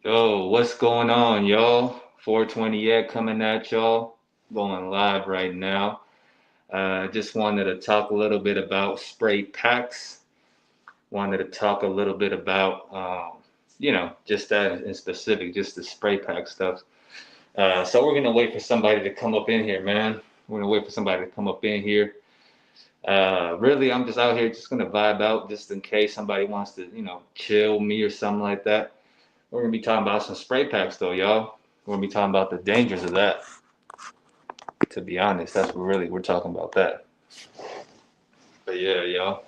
Yo, what's going on, y'all? 420 yet coming at y'all. Going live right now. Just wanted to talk a little bit about spray packs. Wanted to talk a little bit about, just that in specific, just the spray pack stuff. So we're gonna wait for somebody to come up in here, man. We're gonna wait for somebody to come up in here. Really, I'm just out here just gonna vibe out, just in case somebody wants to, chill me or something like that. We're gonna be talking about some spray packs though, y'all. We're gonna be talking about the dangers of that. To be honest, that's what really we're talking about that. But yeah, y'all.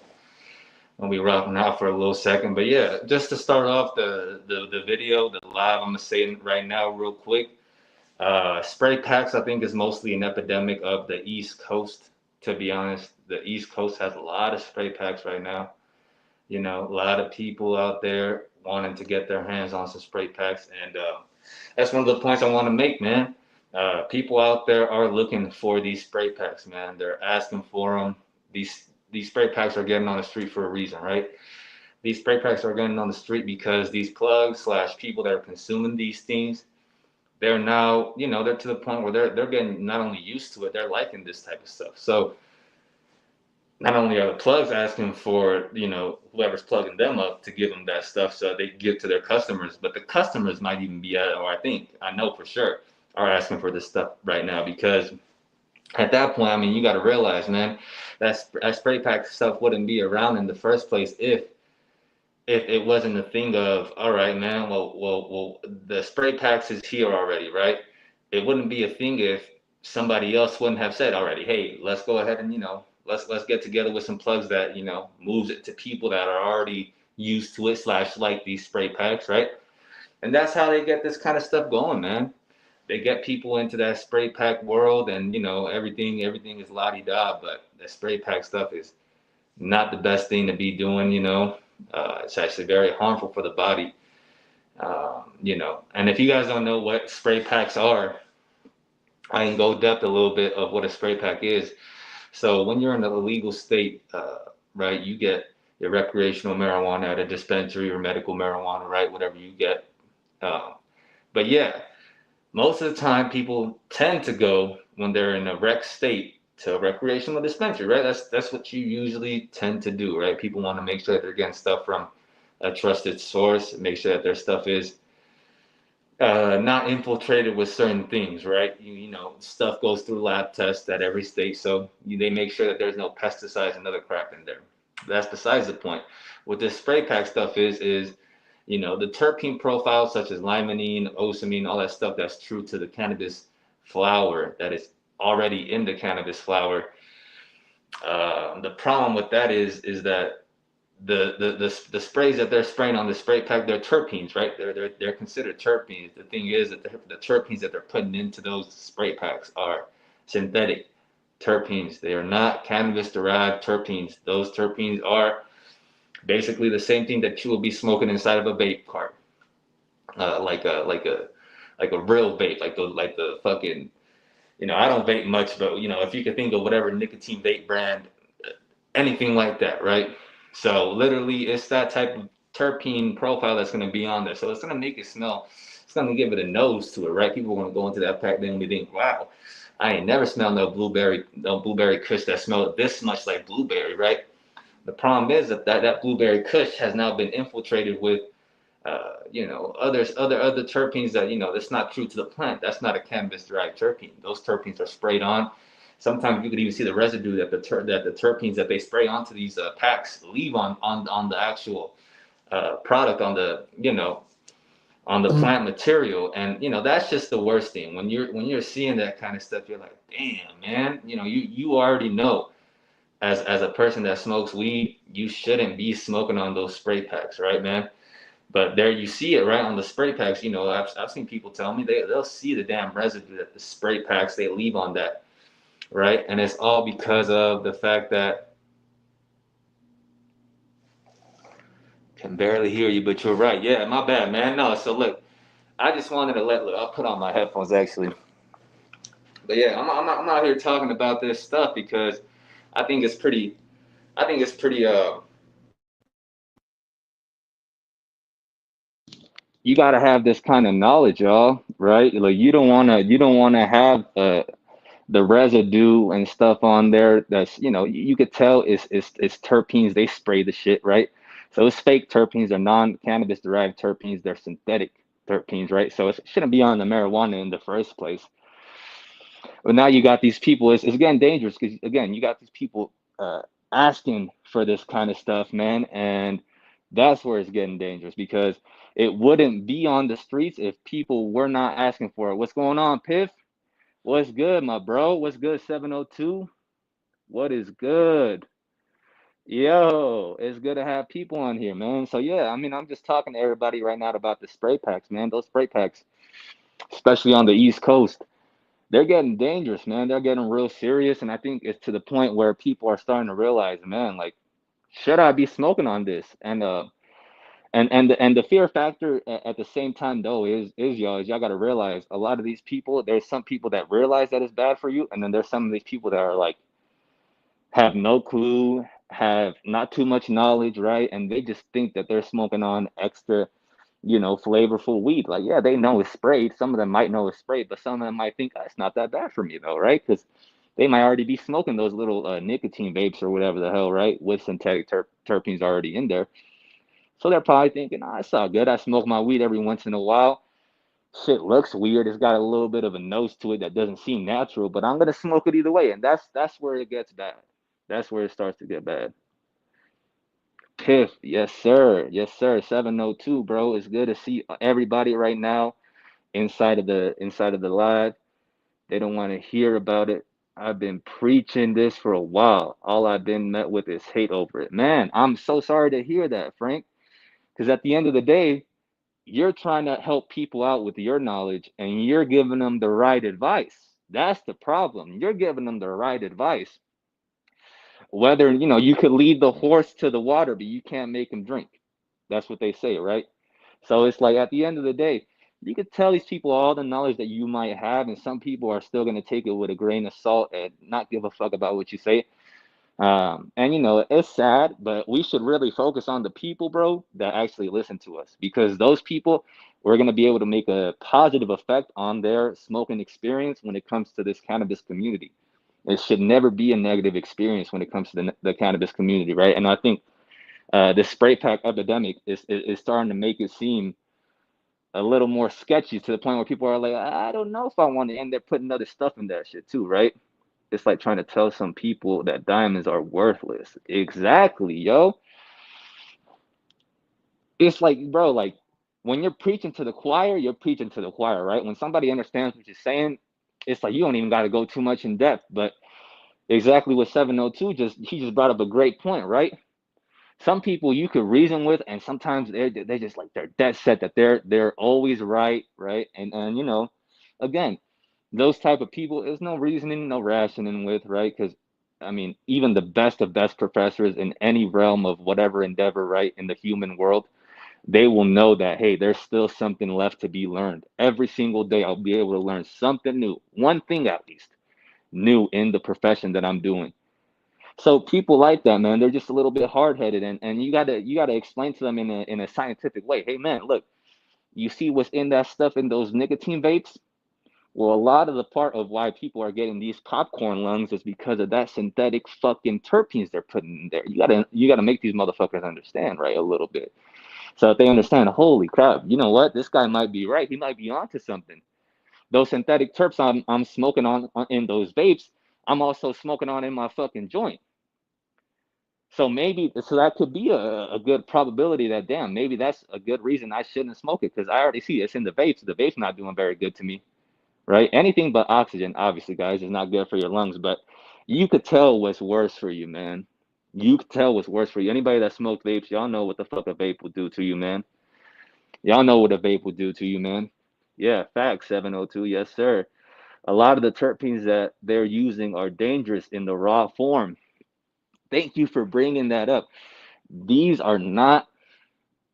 Gonna be rocking out for a little second. But yeah, just to start off the video, the live, I'm gonna say it right now real quick. Spray packs, I think, is mostly an epidemic of the East Coast. To be honest, the East Coast has a lot of spray packs right now. A lot of people out there wanting to get their hands on some spray packs, and that's one of the points I want to make, man. People out there are looking for these spray packs, man. They're asking for them. These spray packs are getting on the street for a reason, right? These spray packs are getting on the street because these plugs slash people that are consuming these things, they're now, they're to the point where they're getting not only used to it, they're liking this type of stuff. So not only are the plugs asking for, whoever's plugging them up to give them that stuff so they give to their customers, but the customers might even be at, or I know for sure, are asking for this stuff right now because at that point, I mean, you got to realize, man, that spray pack stuff wouldn't be around in the first place if it wasn't a thing of, all right, man, well, the spray packs is here already, right? It wouldn't be a thing if somebody else wouldn't have said already, hey, let's go ahead and let's get together with some plugs that moves it to people that are already used to it slash like these spray packs, right? And that's how they get this kind of stuff going, man. They get people into that spray pack world, and everything is la di da, but the spray pack stuff is not the best thing to be doing. It's actually very harmful for the body. And if you guys don't know what spray packs are, I can go depth a little bit of what a spray pack is. So when you're in a legal state, right, you get your recreational marijuana at a dispensary or medical marijuana, right, whatever you get. Um, but yeah, most of the time people tend to go when they're in a rec state to a recreational dispensary, right? That's what you usually tend to do, right? People want to make sure that they're getting stuff from a trusted source, make sure that their stuff is not infiltrated with certain things, right? Stuff goes through lab tests at every state, so they make sure that there's no pesticides and other crap in there. But that's besides the point. What this spray pack stuff is the terpene profile such as limonene, osamine, all that stuff that's true to the cannabis flower that is already in the cannabis flower. The problem with that is that the sprays that they're spraying on the spray pack, they're terpenes, right? They're considered terpenes. The thing is that the terpenes that they're putting into those spray packs are synthetic terpenes. They are not cannabis derived terpenes. Those terpenes are basically the same thing that you will be smoking inside of a vape cart, like a real vape, like the fucking. I don't vape much, but if you could think of whatever nicotine vape brand, anything like that, right? So literally, it's that type of terpene profile that's going to be on there. So it's going to make it smell. It's going to give it a nose to it, right? People are going to go into that pack, then we think, wow, I ain't never smelled no blueberry kush that smelled this much like blueberry, right? The problem is that blueberry kush has now been infiltrated with other terpenes that that's not true to the plant. That's not a cannabis derived terpene. Those terpenes are sprayed on. Sometimes you could even see the residue that the terpenes that they spray onto these packs leave on the actual product on the Mm. plant material, and that's just the worst thing when you're seeing that kind of stuff. You're like, damn, man, you already know as a person that smokes weed, you shouldn't be smoking on those spray packs, right, man? But there you see it right on the spray packs. I've seen people tell me they'll see the damn residue that the spray packs they leave on that, right? And it's all because of the fact that can barely hear you, but you're right. Yeah, my bad, man. No, so look, I just wanted to look, I'll put on my headphones actually. But yeah, I'm out here talking about this stuff because I think it's pretty, I think it's pretty, you got to have this kind of knowledge, y'all, right? Like you don't want to have the residue and stuff on there that's, you could tell it's terpenes. They spray the shit, right? So it's fake terpenes. They're non-cannabis derived terpenes. They're synthetic terpenes, right? So it shouldn't be on the marijuana in the first place. But now you got these people. It's getting dangerous because again, you got these people asking for this kind of stuff, man, and that's where it's getting dangerous because it wouldn't be on the streets if people were not asking for it. What's going on, Piff? What's good, my bro? What's good, 702? What is good? Yo, it's good to have people on here, man. So yeah, I mean, I'm just talking to everybody right now about the spray packs, man. Those spray packs, especially on the East Coast, they're getting dangerous, man. They're getting real serious, and I think it's to the point where people are starting to realize, man, like, should I be smoking on this? And the fear factor at the same time though is y'all got to realize a lot of these people. There's some people that realize that it's bad for you, and then there's some of these people that are like have no clue, have not too much knowledge, right? And they just think that they're smoking on extra, flavorful weed. Like, yeah, they know it's sprayed. Some of them might know it's sprayed, but some of them might think, oh, it's not that bad for me, though, right? Because they might already be smoking those little nicotine vapes or whatever the hell, right? With synthetic terpenes already in there. So they're probably thinking, oh, it's all good. I smoke my weed every once in a while. Shit looks weird. It's got a little bit of a nose to it that doesn't seem natural, but I'm gonna smoke it either way, and that's where it gets bad. That's where it starts to get bad. Piff, yes sir, yes sir. 702, bro. It's good to see everybody right now inside of the live. They don't want to hear about it. I've been preaching this for a while. All I've been met with is hate over it. Man, I'm so sorry to hear that, Frank. Because at the end of the day, you're trying to help people out with your knowledge and you're giving them the right advice. That's the problem. You're giving them the right advice. Whether, you could lead the horse to the water, but you can't make him drink. That's what they say, right? So it's like at the end of the day, you could tell these people all the knowledge that you might have, and some people are still going to take it with a grain of salt and not give a fuck about what you say. And it's sad, but we should really focus on the people, bro, that actually listen to us because those people, we're going to be able to make a positive effect on their smoking experience when it comes to this cannabis community. It should never be a negative experience when it comes to the cannabis community, right? And I think the spray pack epidemic is starting to make it seem a little more sketchy to the point where people are like, I don't know if I want to end up putting other stuff in that shit too, right? It's like trying to tell some people that diamonds are worthless. Exactly, yo. It's like, bro, like when you're preaching to the choir, you're preaching to the choir, right? When somebody understands what you're saying, it's like you don't even got to go too much in depth. But exactly what 702 he just brought up a great point, right? Some people you could reason with, and sometimes they're just like they're dead set that they're always right, right? And again, those type of people, there's no reasoning, no rationing with, right? Because I mean, even the best of best professors in any realm of whatever endeavor, right, in the human world, they will know that hey, there's still something left to be learned. Every single day, I'll be able to learn something new, one thing at least, new in the profession that I'm doing. So people like that, man, they're just a little bit hard headed, and you gotta explain to them in a scientific way. Hey, man, look, you see what's in that stuff in those nicotine vapes? Well, a lot of the part of why people are getting these popcorn lungs is because of that synthetic fucking terpenes they're putting in there. You gotta make these motherfuckers understand, right, a little bit. So if they understand, holy crap, you know what? This guy might be right. He might be onto something. Those synthetic terps I'm smoking on in those vapes, I'm also smoking on in my fucking joint. So that could be a good probability that damn, maybe that's a good reason I shouldn't smoke it because I already see it's in the vapes. The vapes not doing very good to me, right? Anything but oxygen, obviously, guys, is not good for your lungs. But you could tell what's worse for you, man. You could tell what's worse for you. Anybody that smoked vapes, y'all know what the fuck a vape will do to you, man. Y'all know what a vape will do to you, man. Yeah, facts, 702, yes, sir. A lot of the terpenes that they're using are dangerous in the raw form. Thank you for bringing that up. These are not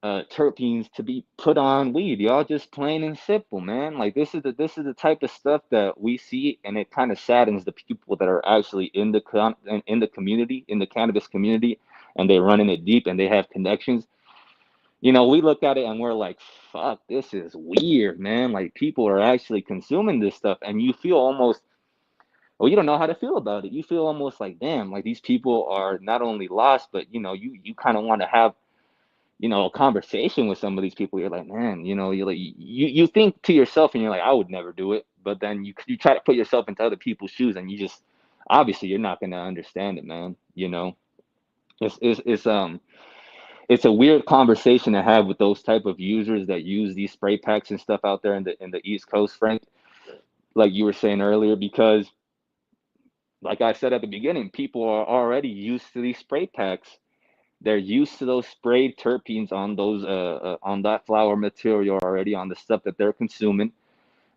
terpenes to be put on weed. Y'all just plain and simple, man. Like this is the type of stuff that we see, and it kind of saddens the people that are actually in the community, in the cannabis community, and they're running it deep and they have connections. We look at it and we're like, fuck, this is weird, man. Like people are actually consuming this stuff, and you feel almost, well, you don't know how to feel about it. You feel almost like, damn, like these people are not only lost, but you kind of want to have a conversation with some of these people. You're like, man, you like you think to yourself, and you're like, I would never do it. But then you try to put yourself into other people's shoes, and you just obviously you're not gonna understand it, man. It's a weird conversation to have with those type of users that use these spray packs and stuff out there in the East Coast, Frank. Like you were saying earlier, because like I said at the beginning, people are already used to these spray packs. They're used to those sprayed terpenes on those on that flower material already, on the stuff that they're consuming,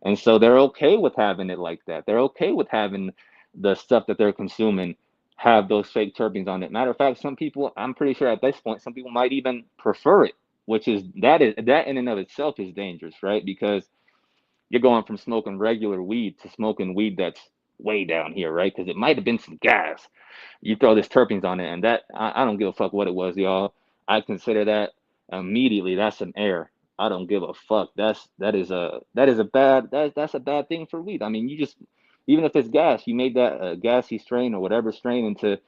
and so they're okay with having it like that. They're okay with having the stuff that they're consuming have those fake terpenes on it. Matter of fact, some people, I'm pretty sure at this point, some people might even prefer it, which is that in and of itself is dangerous, right? Because you're going from smoking regular weed to smoking weed that's way down here, right? Because it might have been some gas. You throw this terpenes on it, and that I don't give a fuck what it was, y'all. I consider that immediately. That's some air. I don't give a fuck. That is a that's a bad thing for weed. I mean, you just, even if it's gas, you made that gassy strain or whatever strain into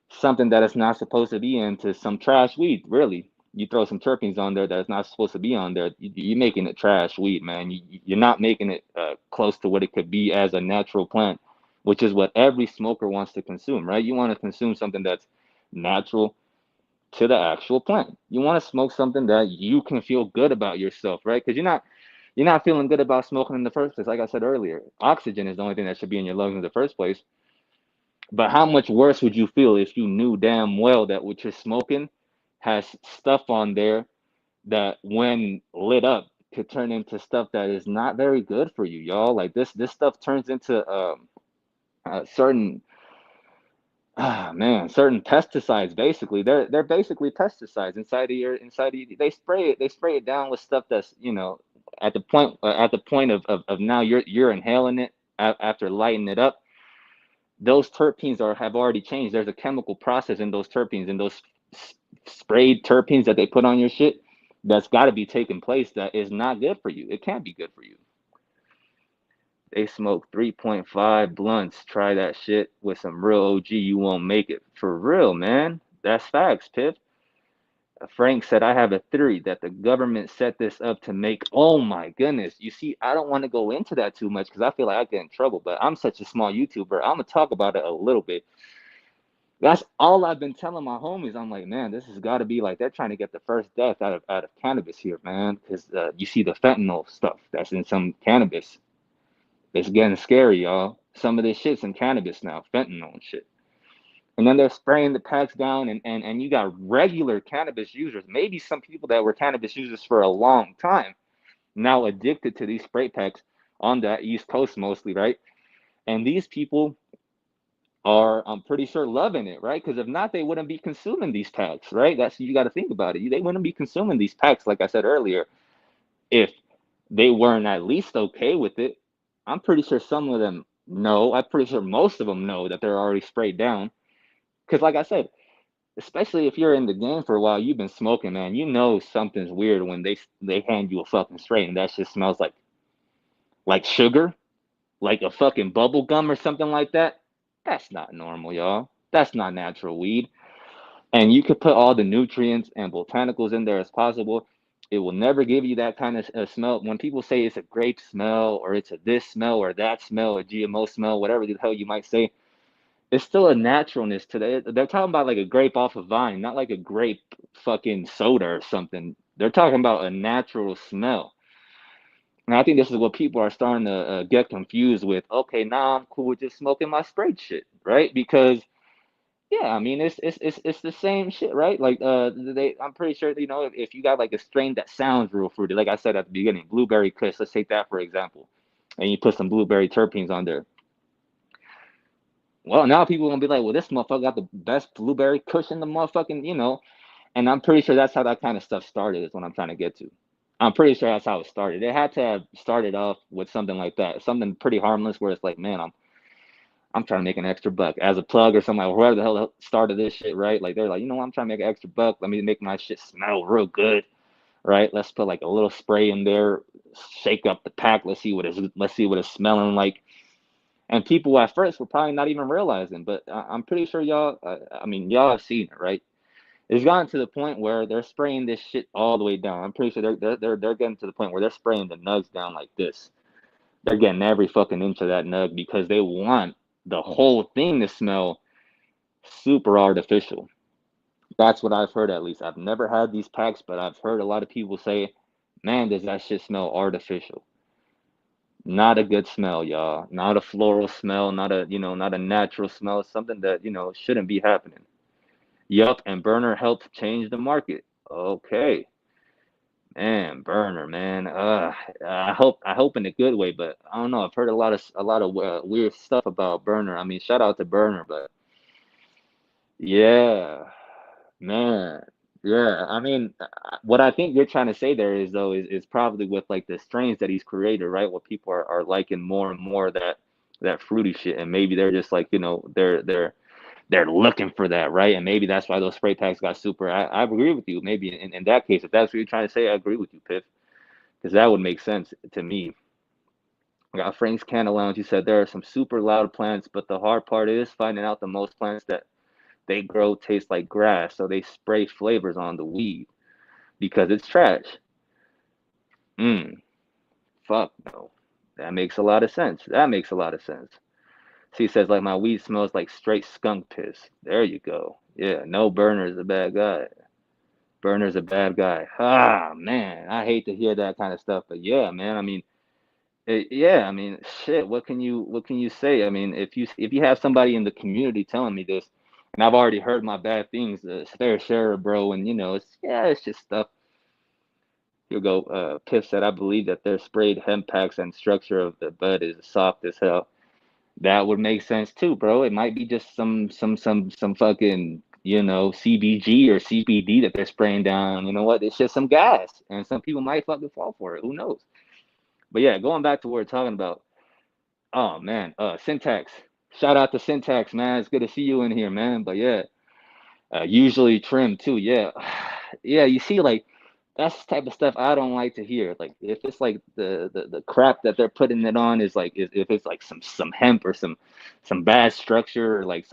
something that it's not supposed to be, into some trash weed. Really, you throw some terpenes on there that's not supposed to be on there. You're making it trash weed, man. You're not making it close to what it could be as a natural plant, which is what every smoker wants to consume, right? You want to consume something that's natural to the actual plant. You want to smoke something that you can feel good about yourself, right? Because you're not feeling good about smoking in the first place. Like I said earlier, oxygen is the only thing that should be in your lungs in the first place. But how much worse would you feel if you knew damn well that what you're smoking has stuff on there that, when lit up, could turn into stuff that is not very good for you, y'all? Like this stuff turns into certain, certain pesticides. Basically, they're basically pesticides inside of you. They spray it down with stuff that's at the point of now you're inhaling it after lighting it up. Those terpenes have already changed. There's a chemical process in those terpenes, in those sprayed terpenes that they put on your shit, that's got to be taking place, that is not good for you. It can't be good for you. They smoke 3.5 blunts. Try that shit with some real OG. You won't make it. For real, man. That's facts, Piff. Frank said, I have a theory that the government set this up to make. Oh my goodness. You see, I don't want to go into that too much because I feel like I get in trouble, but I'm such a small YouTuber. I'm going to talk about it a little bit. That's all I've been telling my homies. I'm like, man, this has got to be like they're trying to get the first death out of cannabis here, man. Because you see the fentanyl stuff that's in some cannabis. It's getting scary, y'all. Some of this shit's in cannabis now, fentanyl and shit. And then they're spraying the packs down, and you got regular cannabis users, maybe some people that were cannabis users for a long time, now addicted to these spray packs on the East Coast mostly, right? And these people are, I'm pretty sure, loving it, right? Because if not, they wouldn't be consuming these packs, right? That's, you got to think about it. They wouldn't be consuming these packs, like I said earlier, if they weren't at least okay with it. I'm pretty sure some of them know. I'm pretty sure most of them know that they're already sprayed down. Because, like I said, especially if you're in the game for a while, you've been smoking, man. You know something's weird when they hand you a fucking spray and that shit smells like sugar, like a fucking bubble gum or something like that. That's not normal, y'all. That's not natural weed. And you could put all the nutrients and botanicals in there as possible. It will never give you that kind of smell. When people say it's a grape smell or it's a this smell or that smell or GMO smell, whatever the hell you might say, it's still a naturalness to that. They're talking about like a grape off a vine, not like a grape fucking soda or something. They're talking about a natural smell. And I think this is what people are starting to get confused with. Okay, now I'm cool with just smoking my sprayed shit, right? Because yeah, I mean it's the same shit, right? Like I'm pretty sure if you got like a strain that sounds real fruity, like I said at the beginning, blueberry kush. Let's take that for example, and you put some blueberry terpenes on there. Well, now people gonna be like, well, this motherfucker got the best blueberry kush in the motherfucking. And I'm pretty sure that's how that kind of stuff started. Is what I'm trying to get to. I'm pretty sure that's how it started. It had to have started off with something like that, something pretty harmless, where it's like, man, I'm trying to make an extra buck as a plug or something, like whoever the hell started this shit, right? Like they're like, you know what, I'm trying to make an extra buck. Let me make my shit smell real good, right? Let's put like a little spray in there, shake up the pack. Let's see what it's smelling like. And people at first were probably not even realizing, but I'm pretty sure y'all, I mean, y'all have seen it, right? It's gotten to the point where they're spraying this shit all the way down. I'm pretty sure they're getting to the point where they're spraying the nugs down like this. They're getting every fucking inch of that nug because they want the whole thing to smell super artificial. That's what I've heard, at least. I've never had these packs, but I've heard a lot of people say, man, does that shit smell artificial. Not a good smell, y'all. Not a floral smell, not a natural smell. Something that, shouldn't be happening. Yup, and Burner helped change the market. Okay. Man, Burner, man. I hope in a good way, but I don't know. I've heard a lot of weird stuff about Burner. I mean, shout out to Burner, but yeah, man. Yeah, I mean, what I think you're trying to say there is though is probably with like the strains that he's created, right? What people are liking more and more that fruity shit, and maybe they're just like they're looking for that, right? And maybe that's why those spray packs got super. I agree with you. Maybe in that case, if that's what you're trying to say, I agree with you, Piff, because that would make sense to me. I got Frank's Candle Lounge. He said there are some super loud plants, but the hard part is finding out the most plants that they grow taste like grass, so they spray flavors on the weed because it's trash. Mm, fuck no. That makes a lot of sense. That makes a lot of sense. She says like my weed smells like straight skunk piss. There you go. Yeah, no, Burner is a bad guy. Burner's a bad guy. Ah, man, I hate to hear that kind of stuff, but yeah, man. I mean, yeah, I mean, shit. What can you say? I mean, if you have somebody in the community telling me this, and I've already heard my bad things, fair share, bro, and it's just stuff. Here go. Piff said, I believe that their sprayed hemp packs and structure of the bud is soft as hell. That would make sense too, bro. It might be just some fucking CBG or CBD that they're spraying down. You know what? It's just some gas, and some people might fucking fall for it. Who knows? But yeah, going back to what we're talking about. Oh man, Syntax. Shout out to Syntax, man. It's good to see you in here, man. But yeah, usually trim too. Yeah, yeah. You see, like that's the type of stuff I don't like to hear. Like if it's like the crap that they're putting it on is like if it's like some hemp or some bad structure or like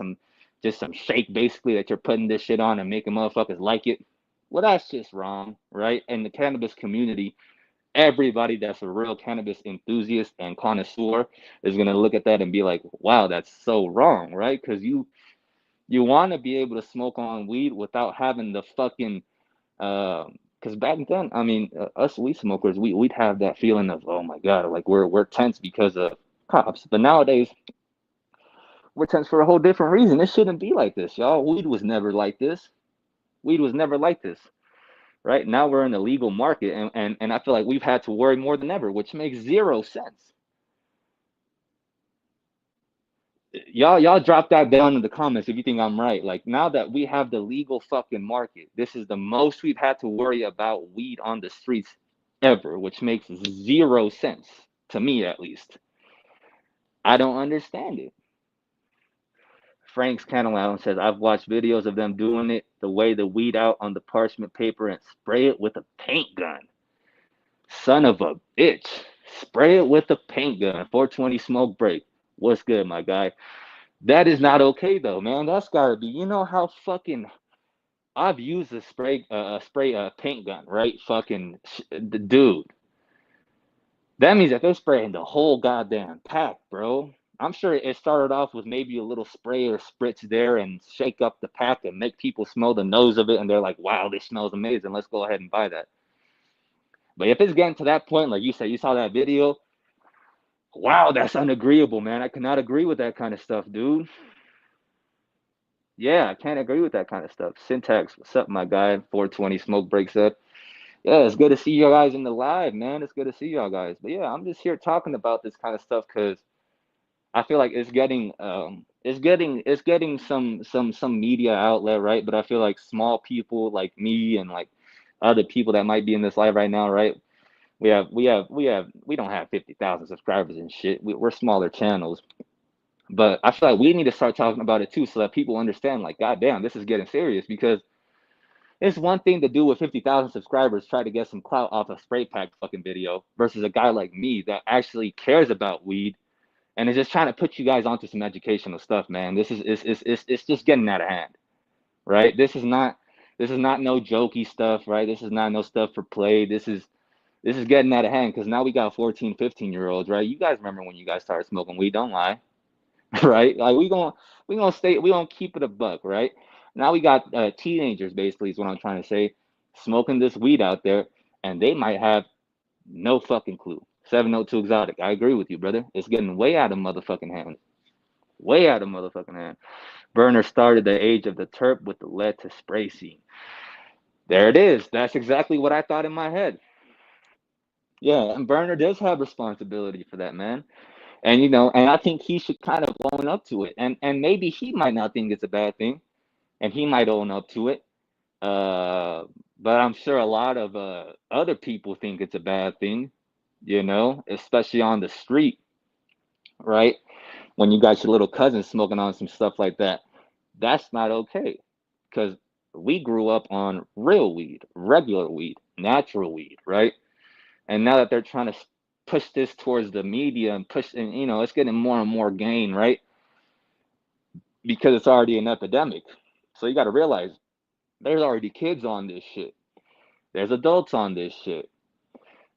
just some shake basically that you're putting this shit on and making motherfuckers like it. Well, that's just wrong, right? And the cannabis community, everybody that's a real cannabis enthusiast and connoisseur is gonna look at that and be like, "Wow, that's so wrong," right? Because you want to be able to smoke on weed without having the fucking because back then, I mean, us weed smokers, we'd have that feeling of, oh my God, like we're tense because of cops. But nowadays, we're tense for a whole different reason. It shouldn't be like this, y'all. Weed was never like this. Weed was never like this, right? Now we're in the legal market, and I feel like we've had to worry more than ever, which makes zero sense. Y'all drop that down in the comments if you think I'm right. Like now that we have the legal fucking market, this is the most we've had to worry about weed on the streets ever, which makes zero sense to me at least. I don't understand it. Frank's Candle says I've watched videos of them doing it the way the weed out on the parchment paper and spray it with a paint gun. Son of a bitch. Spray it with a paint gun. 420 smoke break. What's good, my guy? That is not okay though, man. That's gotta be. You know how fucking I've used a paint gun, right? Fucking the dude. That means that they're spraying the whole goddamn pack, bro. I'm sure it started off with maybe a little spray or spritz there and shake up the pack and make people smell the nose of it, and they're like, "Wow, this smells amazing. Let's go ahead and buy that." But if it's getting to that point, like you said, you saw that video. Wow, that's unagreeable, man. I cannot agree with that kind of stuff, dude. Yeah, I can't agree with that kind of stuff. Syntax, what's up, my guy? 420 smoke breaks up. Yeah, it's good to see you guys in the live, man. It's good to see y'all guys. But yeah, I'm just here talking about this kind of stuff because I feel like it's getting some media outlet, right? But I feel like small people like me and like other people that might be in this live right now, right? We don't have 50,000 subscribers and shit. We're smaller channels, But I feel like we need to start talking about it too, so that people understand, like, goddamn, this is getting serious. Because it's one thing to do with 50,000 subscribers, try to get some clout off a spray pack fucking video, versus a guy like me that actually cares about weed and is just trying to put you guys onto some educational stuff, man. This is it's just getting out of hand, right? This is not no jokey stuff, right? This is not no stuff for play. This is getting out of hand, because now we got 14, 15-year-olds, right? You guys remember when you guys started smoking weed? Don't lie. Right? Like we gonna keep it a buck, right? Now we got teenagers, basically, is what I'm trying to say, smoking this weed out there, and they might have no fucking clue. 702 Exotic. I agree with you, brother. It's getting way out of motherfucking hand. Way out of motherfucking hand. Burner started the age of the terp with the lead to spray scene. There it is. That's exactly what I thought in my head. Yeah, and Burner does have responsibility for that, man. And and I think he should kind of own up to it. And maybe he might not think it's a bad thing, and he might own up to it. Uh, but I'm sure a lot of other people think it's a bad thing, especially on the street, right? When you got your little cousin smoking on some stuff like that, that's not okay. Because we grew up on real weed, regular weed, natural weed, right? And now that they're trying to push this towards the media and push, and it's getting more and more gain, right? Because it's already an epidemic. So you got to realize there's already kids on this shit. There's adults on this shit.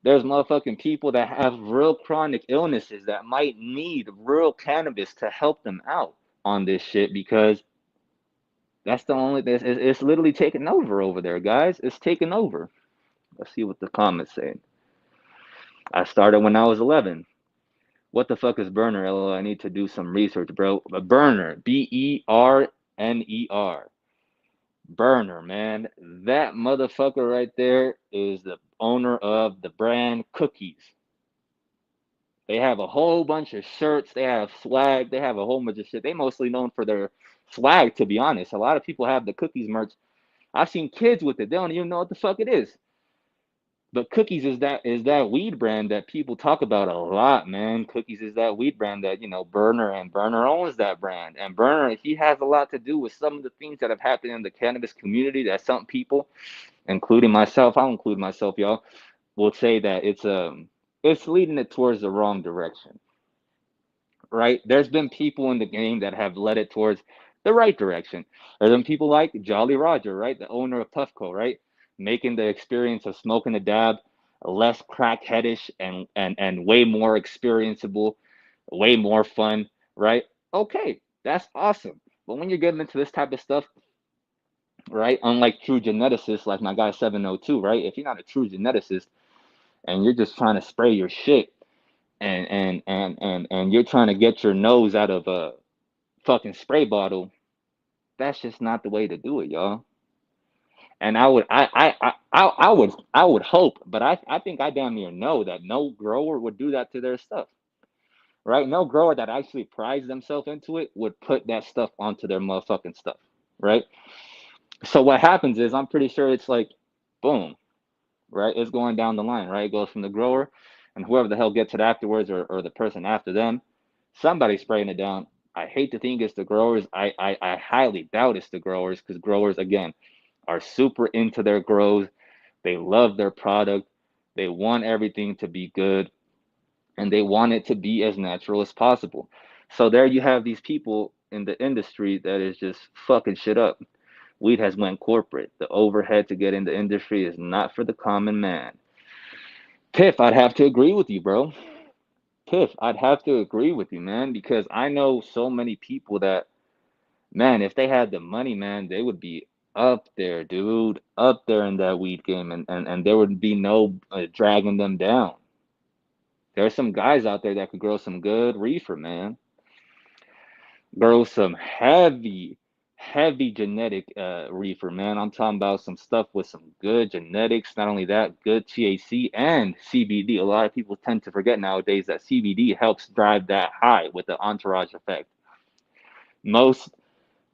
There's motherfucking people that have real chronic illnesses that might need real cannabis to help them out on this shit, because that's the only, it's literally taking over there, guys. It's taking over. Let's see what the comments say. I started when I was 11. What the fuck is Burner? LOL, I need to do some research, bro. A Burner, Berner. Burner, man. That motherfucker right there is the owner of the brand Cookies. They have a whole bunch of shirts. They have swag. They have a whole bunch of shit. They mostly known for their swag, to be honest. A lot of people have the Cookies merch. I've seen kids with it. They don't even know what the fuck it is. But Cookies is that weed brand that people talk about a lot, man. Cookies is that weed brand that, Burner owns that brand. And Burner, he has a lot to do with some of the things that have happened in the cannabis community that some people, including myself, I'll include myself, y'all, will say that it's leading it towards the wrong direction. Right? There's been people in the game that have led it towards the right direction. There's been people like Jolly Roger, right? The owner of Puffco, right? Making the experience of smoking a dab less crackheadish and way more experienceable, way more fun, right? Okay, that's awesome. But when you're getting into this type of stuff, right? Unlike true geneticists like my guy 702, right? If you're not a true geneticist and you're just trying to spray your shit and you're trying to get your nose out of a fucking spray bottle, that's just not the way to do it, y'all. And I would hope, but I think I damn near know that no grower would do that to their stuff, right? No grower that actually prides themselves into it would put that stuff onto their motherfucking stuff, right? So what happens is, I'm pretty sure it's like, boom, right? It's going down the line, right? It goes from the grower, and whoever the hell gets it afterwards, or the person after them, somebody's spraying it down. I hate to think it's the growers. I highly doubt it's the growers, because growers, again, are super into their grows. They love their product. They want everything to be good, and they want it to be as natural as possible. So there you have these people in the industry that is just fucking shit up. Weed has went corporate. The overhead to get in the industry is not for the common man. Piff, I'd have to agree with you, bro. Piff, I'd have to agree with you, man, because I know so many people that, man, if they had the money, man, they would be up there, dude, up there in that weed game, and there would be no dragging them down. There's some guys out there that could grow some good reefer, man. Grow some heavy, heavy genetic reefer, man. I'm talking about some stuff with some good genetics. Not only that, good THC and CBD. A lot of people tend to forget nowadays that CBD helps drive that high with the entourage effect. Most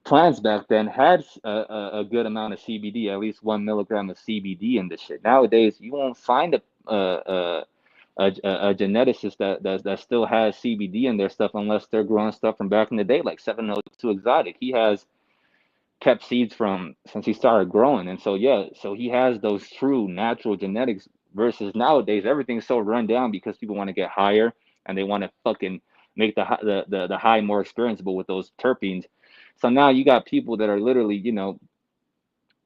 plants back then had a good amount of CBD, at least 1 milligram of CBD in this shit. Nowadays, you won't find a geneticist that still has CBD in their stuff, unless they're growing stuff from back in the day, like 702 Exotic. He has kept seeds from since he started growing, and so yeah, so he has those true natural genetics. Versus nowadays, everything's so run down because people want to get higher and they want to fucking make the high more experienceable with those terpenes. So now you got people that are literally,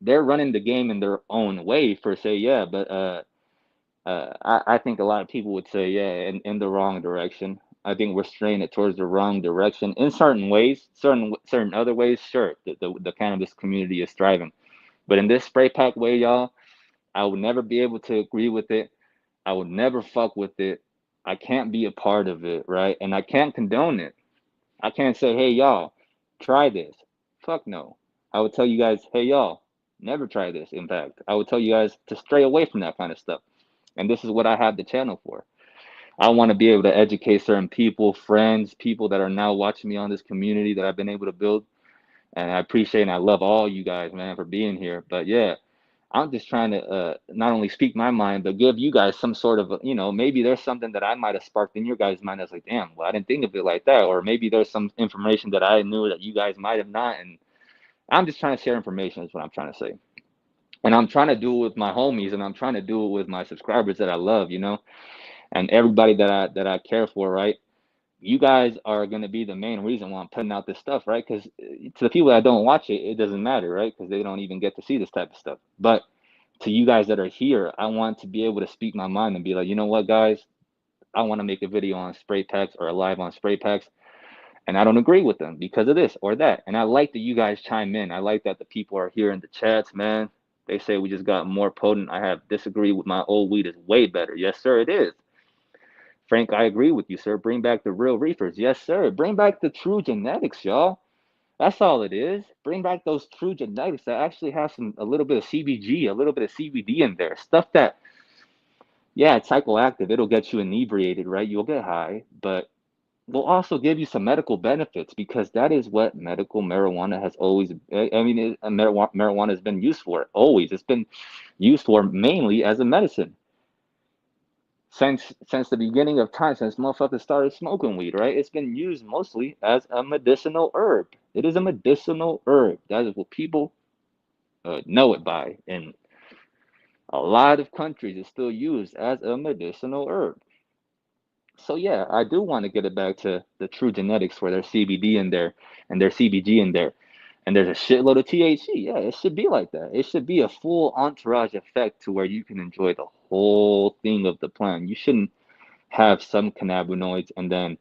they're running the game in their own way for say, yeah, but I think a lot of people would say, yeah, in the wrong direction. I think we're straying it towards the wrong direction in certain ways. Certain other ways, sure, the cannabis community is thriving, but in this spray pack way, y'all, I would never be able to agree with it. I would never fuck with it. I can't be a part of it, right? And I can't condone it. I can't say, hey, y'all, try this. Fuck no. I would tell you guys, hey, y'all, never try this. In fact, I would tell you guys to stray away from that kind of stuff. And this is what I have the channel for. I want to be able to educate certain people, friends, people that are now watching me on this community that I've been able to build. And I appreciate and I love all you guys, man, for being here. But yeah, I'm just trying to not only speak my mind, but give you guys some sort of, maybe there's something that I might have sparked in your guys' mind that's like, damn, well, I didn't think of it like that. Or maybe there's some information that I knew that you guys might have not. And I'm just trying to share information is what I'm trying to say. And I'm trying to do it with my homies, and I'm trying to do it with my subscribers that I love, and everybody that I care for, right? You guys are going to be the main reason why I'm putting out this stuff, right? Because to the people that don't watch it, it doesn't matter, right? Because they don't even get to see this type of stuff. But to you guys that are here, I want to be able to speak my mind and be like, you know what, guys? I want to make a video on spray packs or a live on spray packs, and I don't agree with them because of this or that. And I like that you guys chime in. I like that the people are here in the chats, man. They say we just got more potent. I have disagreed with my old weed is way better. Yes, sir, it is. Frank, I agree with you, sir. Bring back the real reefers. Yes, sir. Bring back the true genetics, y'all. That's all it is. Bring back those true genetics that actually have a little bit of CBG, a little bit of CBD in there. Stuff that, yeah, it's psychoactive. It'll get you inebriated, right? You'll get high, but will also give you some medical benefits because that is what medical marijuana has always, marijuana has been used for. Always. It's been used for mainly as a medicine. Since the beginning of time, since motherfuckers started smoking weed, right? It's been used mostly as a medicinal herb. It is a medicinal herb. That is what people know it by. In a lot of countries, it's still used as a medicinal herb. So yeah, I do want to get it back to the true genetics where there's CBD in there and there's CBG in there. And there's a shitload of THC. Yeah, it should be like that. It should be a full entourage effect to where you can enjoy the whole thing of the plant. You shouldn't have some cannabinoids and then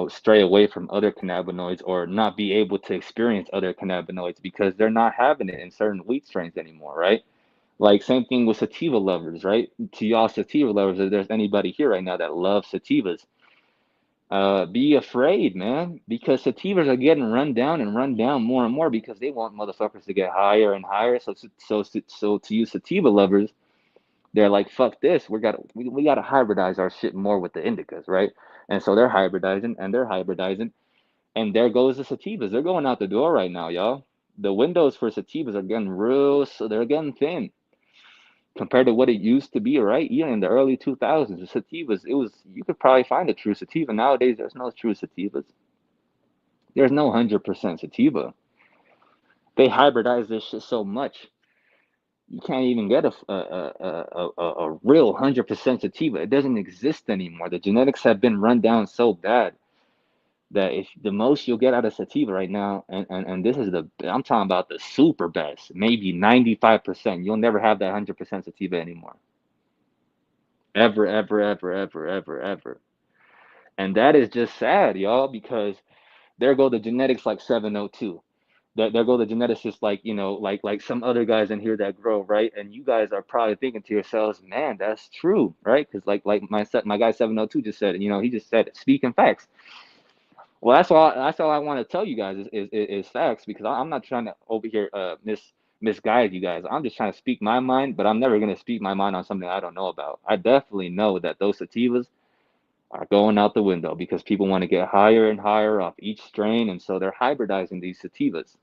stray away from other cannabinoids or not be able to experience other cannabinoids because they're not having it in certain wheat strains anymore, right? Like same thing with sativa lovers, right? To y'all sativa lovers, if there's anybody here right now that loves sativas, be afraid, man, because sativas are getting run down and run down more and more because they want motherfuckers to get higher and higher. So to you sativa lovers, they're like, fuck this. We gotta hybridize our shit more with the indicas, right? And so they're hybridizing and they're hybridizing, and there goes the sativas. They're going out the door right now, y'all. The windows for sativas are getting so they're getting thin compared to what it used to be, right? Even in the early 2000s, the sativas, you could probably find a true sativa. Nowadays, there's no true sativas. There's no 100% sativa. They hybridize this shit so much you can't even get a real 100% sativa. It doesn't exist anymore. The genetics have been run down so bad that if the most you'll get out of sativa right now, and this is I'm talking about the super best, maybe 95%. You'll never have that 100% sativa anymore. Ever, ever, ever, ever, ever, ever. And that is just sad, y'all, because there go the genetics like 702. There go the geneticists like like some other guys in here that grow, right? And you guys are probably thinking to yourselves, man, that's true, right? Because like my guy 702 just said it, he just said it, speaking facts. Well, that's all I want to tell you guys is facts, because I'm not trying to over here misguide you guys. I'm just trying to speak my mind, but I'm never gonna speak my mind on something I don't know about. I definitely know that those sativas are going out the window because people want to get higher and higher off each strain, and so they're hybridizing these sativas.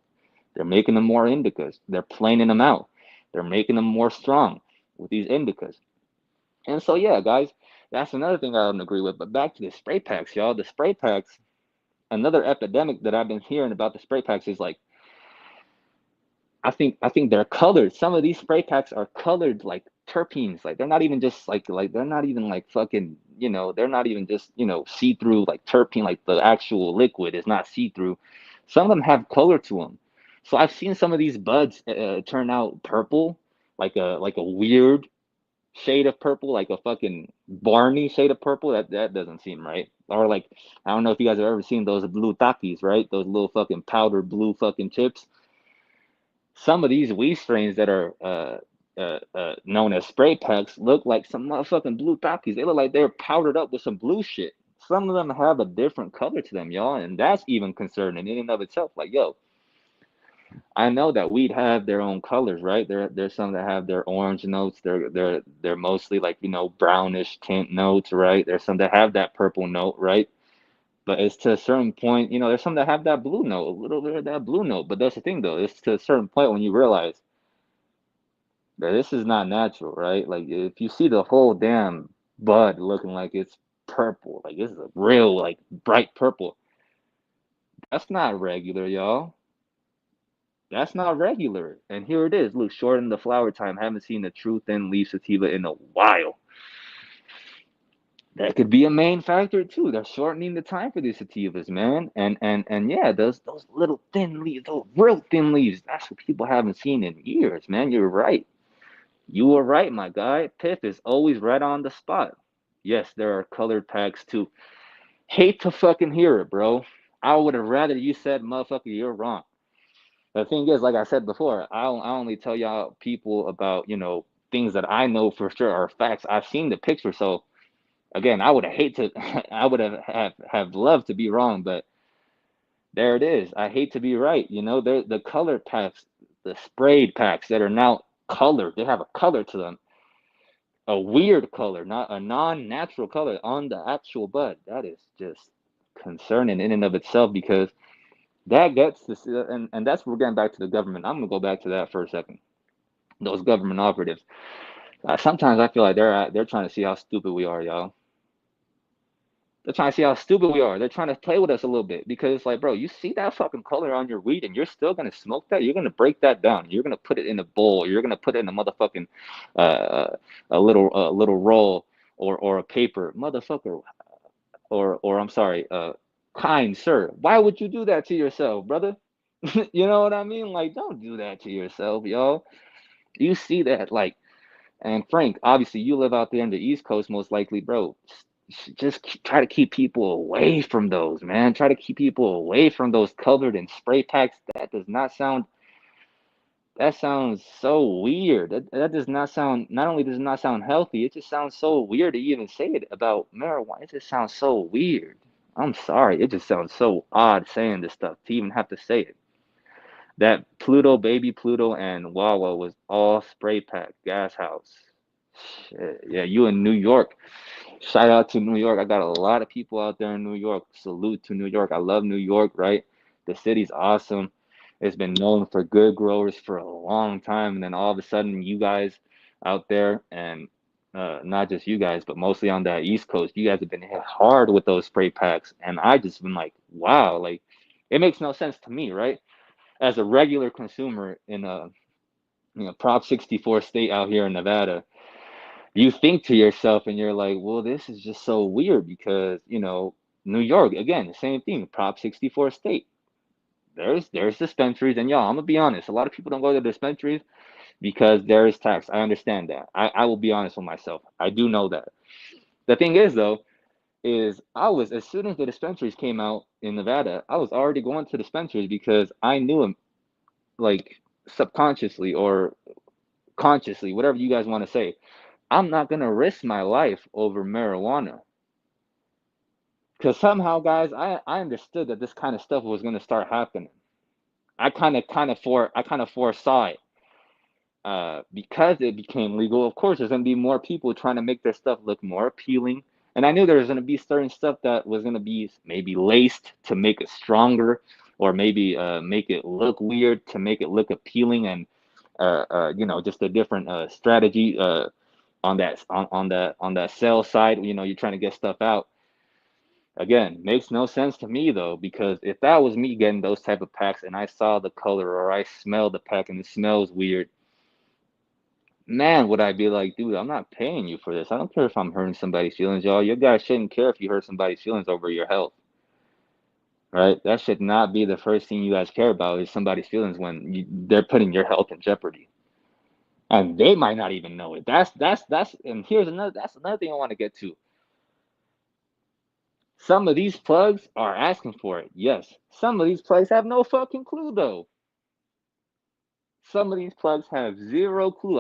They're making them more indicas. They're planing them out. They're making them more strong with these indicas. And so yeah, guys, that's another thing I don't agree with. But back to the spray packs, y'all. The spray packs, another epidemic that I've been hearing about the spray packs is like I think they're colored. Some of these spray packs are colored like terpenes. Like they're not even just like they're not even like fucking, they're not even just, see-through like terpene, like the actual liquid is not see-through. Some of them have color to them. So I've seen some of these buds turn out purple, like a weird shade of purple, like a fucking Barney shade of purple. That doesn't seem right. Or like I don't know if you guys have ever seen those blue takis, right? Those little fucking powdered blue fucking chips. Some of these weed strains that are known as spray packs look like some motherfucking blue takis. They look like they're powdered up with some blue shit. Some of them have a different color to them, y'all, and that's even concerning in and of itself. Like, yo, I know that weed have their own colors, right? There's some that have their orange notes. They're mostly like, brownish tint notes, right? There's some that have that purple note, right? But it's to a certain point, there's some that have that blue note, a little bit of that blue note. But that's the thing though, it's to a certain point when you realize that this is not natural, right? Like if you see the whole damn bud looking like it's purple, like this is a real like bright purple, that's not regular, y'all. That's not regular. And here it is. Look, shorten the flower time. Haven't seen the true thin leaf sativa in a while. That could be a main factor too. They're shortening the time for these sativas, man. And yeah, those little thin leaves, those real thin leaves. That's what people haven't seen in years, man. You're right. You were right, my guy. Piff is always right on the spot. Yes, there are colored packs too. Hate to fucking hear it, bro. I would have rather you said, motherfucker, you're wrong. The thing is, like I said before, I only tell y'all people about, things that I know for sure are facts. I've seen the picture, so again, I would have hate to, I would have loved to be wrong, but there it is. I hate to be right. The color packs, the sprayed packs that are now colored. They have a color to them, a weird color, not a non-natural color on the actual bud. That is just concerning in and of itself because that gets this, and that's we're getting back to the government. I'm gonna go back to that for a second. Those government operatives. Sometimes I feel like they're trying to see how stupid we are, y'all. They're trying to see how stupid we are. They're trying to play with us a little bit because it's like, bro, you see that fucking color on your weed and you're still gonna smoke that? You're gonna break that down. You're gonna put it in a bowl. You're gonna put it in a motherfucking a little roll or a paper, motherfucker. Or I'm sorry, kind sir. Why would you do that to yourself, brother? You know what I mean? Like, don't do that to yourself, y'all. You see that, like, and Frank, obviously, you live out there in the East Coast, most likely, bro. Just try to keep people away from those, man. Try to keep people away from those colored and spray packs. That does not sound. That sounds so weird. That does not sound. Not only does it not sound healthy, it just sounds so weird to even say it about marijuana. It just sounds so weird. I'm sorry. It just sounds so odd saying this stuff to even have to say it. That Pluto, baby Pluto, and Wawa was all spray pack gas house. Shit. Yeah, you in New York. Shout out to New York. I got a lot of people out there in New York. Salute to New York. I love New York, right? The city's awesome. It's been known for good growers for a long time. And then all of a sudden, you guys out there, and not just you guys, but mostly on that East Coast, you guys have been hit hard with those spray packs. And I just been like, wow, like it makes no sense to me, right? As a regular consumer in a Prop 64 state out here in Nevada, you think to yourself and you're like, well, this is just so weird because, New York, again, the same thing, Prop 64 state. There's dispensaries, and y'all, I'm gonna be honest, a lot of people don't go to dispensaries because there is tax. I understand that. I will be honest with myself. I do know that. The thing is though, is I was as soon as the dispensaries came out in Nevada, I was already going to dispensaries because I knew them like subconsciously or consciously, whatever you guys want to say. I'm not gonna risk my life over marijuana. Because somehow, guys, I understood that this kind of stuff was gonna start happening. I kind of foresaw it. Because it became legal, of course, there's gonna be more people trying to make their stuff look more appealing. And I knew there was gonna be certain stuff that was gonna be maybe laced to make it stronger, or maybe make it look weird to make it look appealing, and just a different strategy. on that sell side, you know, you're trying to get stuff out. Again, makes no sense to me though, because if that was me getting those type of packs and I saw the color or I smell the pack and it smells weird, man, would I be like, dude, I'm not paying you for this. I don't care if I'm hurting somebody's feelings, y'all. You guys shouldn't care if you hurt somebody's feelings over your health, right? That should not be the first thing you guys care about is somebody's feelings when they're putting your health in jeopardy. And they might not even know it. And here's that's another thing I want to get to. Some of these plugs are asking for it. Yes. Some of these plugs have no fucking clue though. Some of these plugs have zero clue.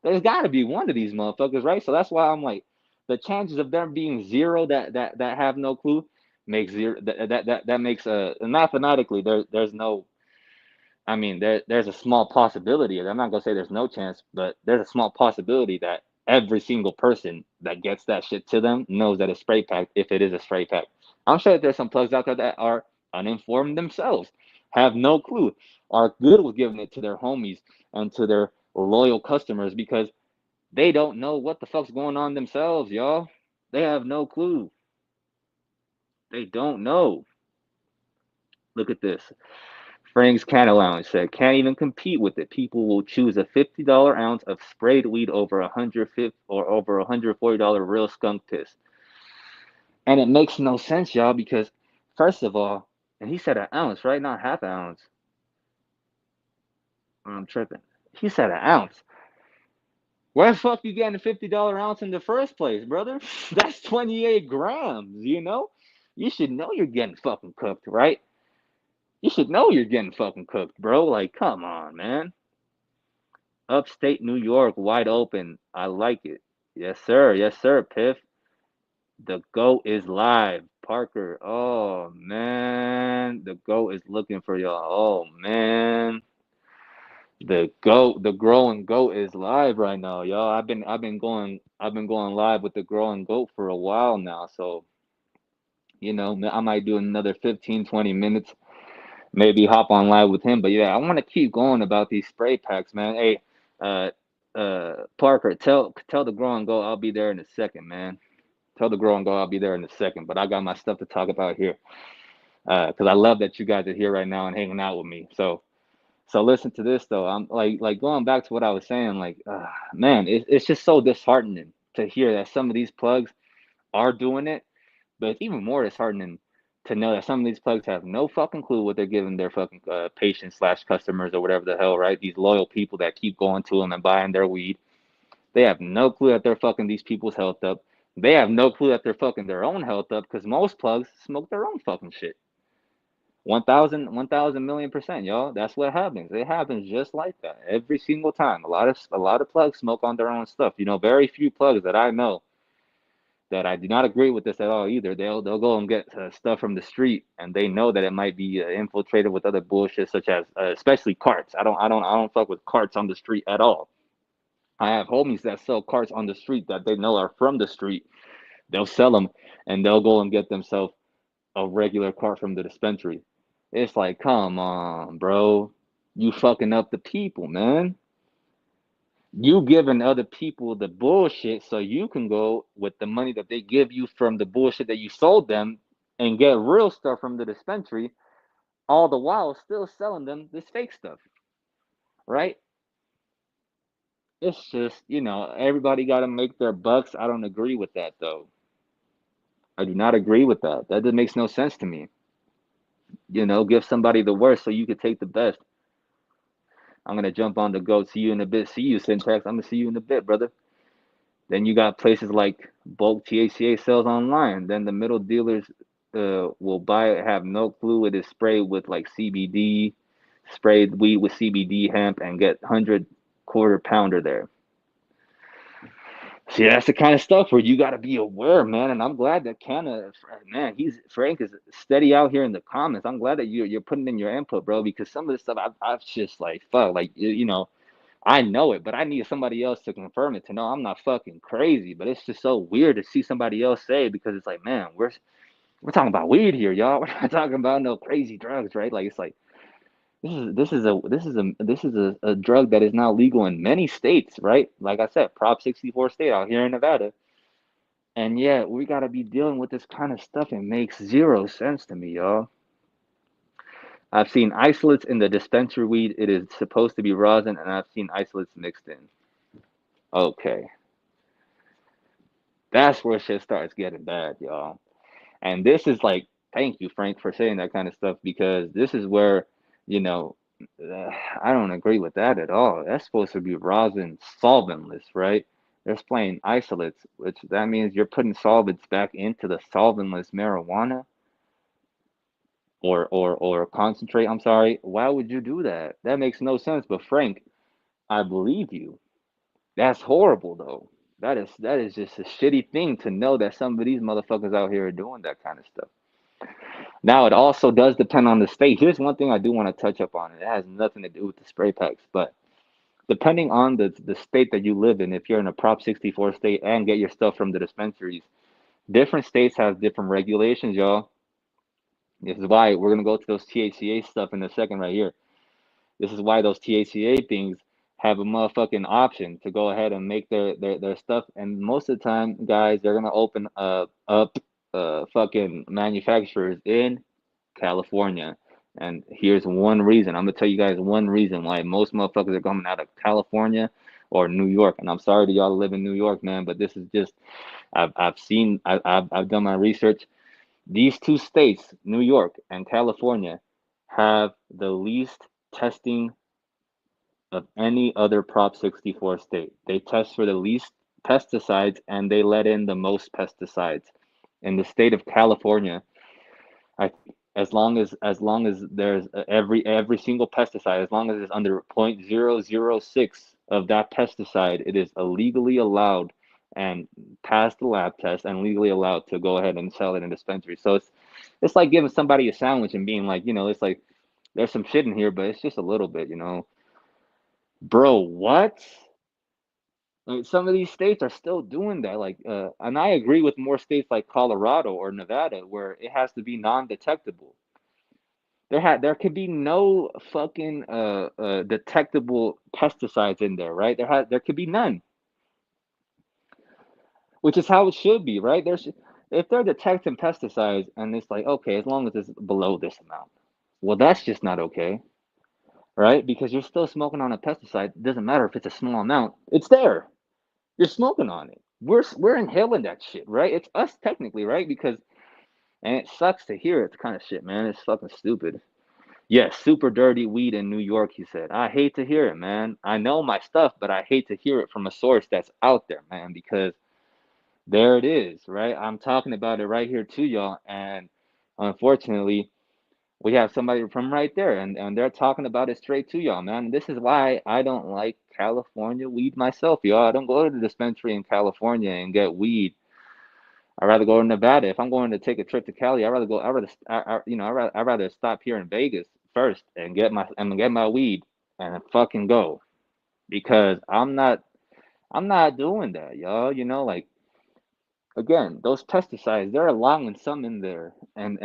There's got to be one of these motherfuckers, right? So that's why I'm like, the chances of them being zero that have no clue makes zero that makes mathematically there's no. I mean, there's a small possibility. I'm not gonna say there's no chance, but there's a small possibility that every single person that gets that shit to them knows that it's spray pack if it is a spray pack. I'm sure that there's some plugs out there that are uninformed themselves, have no clue, are good with giving it to their homies and to their loyal customers because they don't know what the fuck's going on themselves, y'all. They have no clue. They don't know. Look at this. Frank's Can Allowance said, can't even compete with it. People will choose a $50 ounce of sprayed weed over $140 real skunk piss. And it makes no sense, y'all, because first of all, and he said an ounce, right? Not half an ounce. I'm tripping. He said an ounce. Where the fuck you getting a $50 ounce in the first place, brother? That's 28 grams, you know? You should know you're getting fucking cooked, right? You should know you're getting fucking cooked, bro. Like, come on, man. Upstate New York, wide open. I like it. Yes, sir. Yes, sir, Piff. The GOAT is live. Parker. Oh, man. The GOAT is looking for y'all. Oh, man. The GOAT, the growing GOAT is live right now, y'all. I've been going live with the growing GOAT for a while now. So, you know, I might do another 15, 20 minutes, maybe hop on live with him. But yeah, I want to keep going about these spray packs, man. Hey, uh, Parker, tell the grow and go I'll be there in a second, man. Tell the grow and go I'll be there in a second. But I got my stuff to talk about here, because I love that you guys are here right now and hanging out with me. So listen to this though. I'm like going back to what I was saying. Like, man, it's just so disheartening to hear that some of these plugs are doing it, but it's even more disheartening to know that some of these plugs have no fucking clue what they're giving their fucking patients slash customers or whatever the hell, right? These loyal people that keep going to them and buying their weed. They have no clue that they're fucking these people's health up. They have no clue that they're fucking their own health up because most plugs smoke their own fucking shit. 1,000 million percent, y'all. That's what happens. It happens just like that every single time. A lot of plugs smoke on their own stuff. You know, very few plugs that I know that I do not agree with this at all either. They'll go and get stuff from the street, and they know that it might be infiltrated with other bullshit, such as especially carts. I don't fuck with carts on the street at all. I have homies that sell carts on the street that they know are from the street. They'll sell them, and they'll go and get themselves a regular cart from the dispensary. It's like, come on, bro, you fucking up the people, man. You giving other people the bullshit so you can go with the money that they give you from the bullshit that you sold them and get real stuff from the dispensary, all the while still selling them this fake stuff, right? It's just, everybody got to make their bucks. I don't agree with that, though. I do not agree with that. That just makes no sense to me. Give somebody the worst so you could take the best. I'm going to jump on the go. See you in a bit. See you, Syntax. I'm going to see you in a bit, brother. Then you got places like bulk THCA sales online. Then the middle dealers will buy it, have no clue it is sprayed with like CBD, sprayed weed with CBD hemp, and get 100 quarter pounder there. See, that's the kind of stuff where you got to be aware, man. And I'm glad that man, Frank is steady out here in the comments. I'm glad that you're putting in your input, bro, because some of this stuff I've just like, fuck, like, I know it, but I need somebody else to confirm it to know I'm not fucking crazy. But it's just so weird to see somebody else say it because it's like, man, we're talking about weed here, y'all. We're not talking about no crazy drugs, right? Like, it's like This is a drug that is now legal in many states, right? Like I said, Prop 64 state out here in Nevada. And yet we gotta be dealing with this kind of stuff. It makes zero sense to me, y'all. I've seen isolates in the dispensary weed. It is supposed to be rosin, and I've seen isolates mixed in. Okay, that's where shit starts getting bad, y'all. And this is like, thank you, Frank, for saying that kind of stuff, because this is where, you know, I don't agree with that at all. That's supposed to be rosin solventless, right? They're spraying isolates, which that means you're putting solvents back into the solventless marijuana or concentrate. I'm sorry. Why would you do that? That makes no sense. But Frank, I believe you. That's horrible though. That is just a shitty thing to know that some of these motherfuckers out here are doing that kind of stuff. Now, it also does depend on the state. Here's one thing I do want to touch up on. It has nothing to do with the spray packs, but depending on the state that you live in, if you're in a Prop 64 state and get your stuff from the dispensaries, different states have different regulations, y'all. This is why we're gonna go to those THCA stuff in a second right here. This is why those THCA things have a motherfucking option to go ahead and make their stuff. And most of the time, guys, they're gonna open up fucking manufacturers in California. And here's one reason. I'm gonna tell you guys one reason why most motherfuckers are coming out of California or New York. And I'm sorry to y'all who live in New York, man, but this is just I've done my research. These two states, New York and California, have the least testing of any other Prop 64 state. They test for the least pesticides and they let in the most pesticides. In the state of California, I as long as there's every single pesticide, as long as it's under 0.006 of that pesticide, it is illegally allowed and pass the lab test and legally allowed to go ahead and sell it in dispensary. So it's like giving somebody a sandwich and being like, it's like there's some shit in here, but it's just a little bit. Bro, what? Like, some of these states are still doing that. Like, and I agree with more states like Colorado or Nevada where it has to be non-detectable. There could be no fucking detectable pesticides in there, right? There could be none, which is how it should be, right? If they're detecting pesticides and it's like, okay, as long as it's below this amount. Well, that's just not okay, right? Because you're still smoking on a pesticide. It doesn't matter if it's a small amount. It's there. You're smoking on it. We're inhaling that shit, right? It's us technically, right? Because and it sucks to hear it kind of shit, man. It's fucking stupid. Yes, super dirty weed in New York, he said. I hate to hear it, man. I know my stuff, but I hate to hear it from a source that's out there, man, because there it is, right? I'm talking about it right here to y'all, and unfortunately, we have somebody from right there, and they're talking about it straight to y'all, man. This is why I don't like California weed myself, y'all. I don't go to the dispensary in California and get weed. I'd rather go to Nevada. If I'm going to take a trip to Cali, I'd rather go. I'd rather stop here in Vegas first and get my weed and fucking go because I'm not doing that, y'all. Like again, those pesticides, they're allowing some in there, and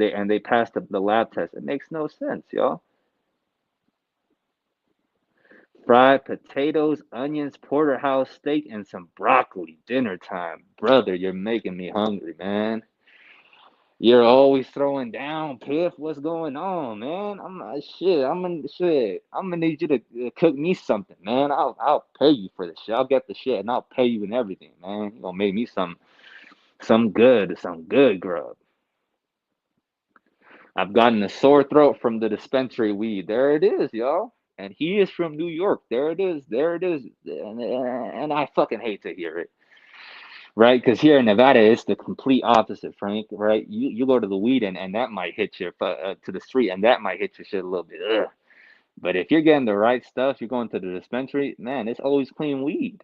they pass the lab test. It makes no sense, y'all. Fried potatoes, onions, porterhouse steak, and some broccoli. Dinner time, brother. You're making me hungry, man. You're always throwing down, Piff. What's going on, man? I'm gonna need you to cook me something, man. I'll pay you for the shit. I'll get the shit and I'll pay you and everything, man. You gonna make me some good grub. I've gotten a sore throat from the dispensary weed. There it is, y'all. And he is from New York. There it is. There it is. And I fucking hate to hear it. Right? Because here in Nevada, it's the complete opposite, Frank. Right? You go to the weed and that might hit you to the street, and that might hit your shit a little bit. Ugh. But if you're getting the right stuff, you're going to the dispensary, man, it's always clean weed.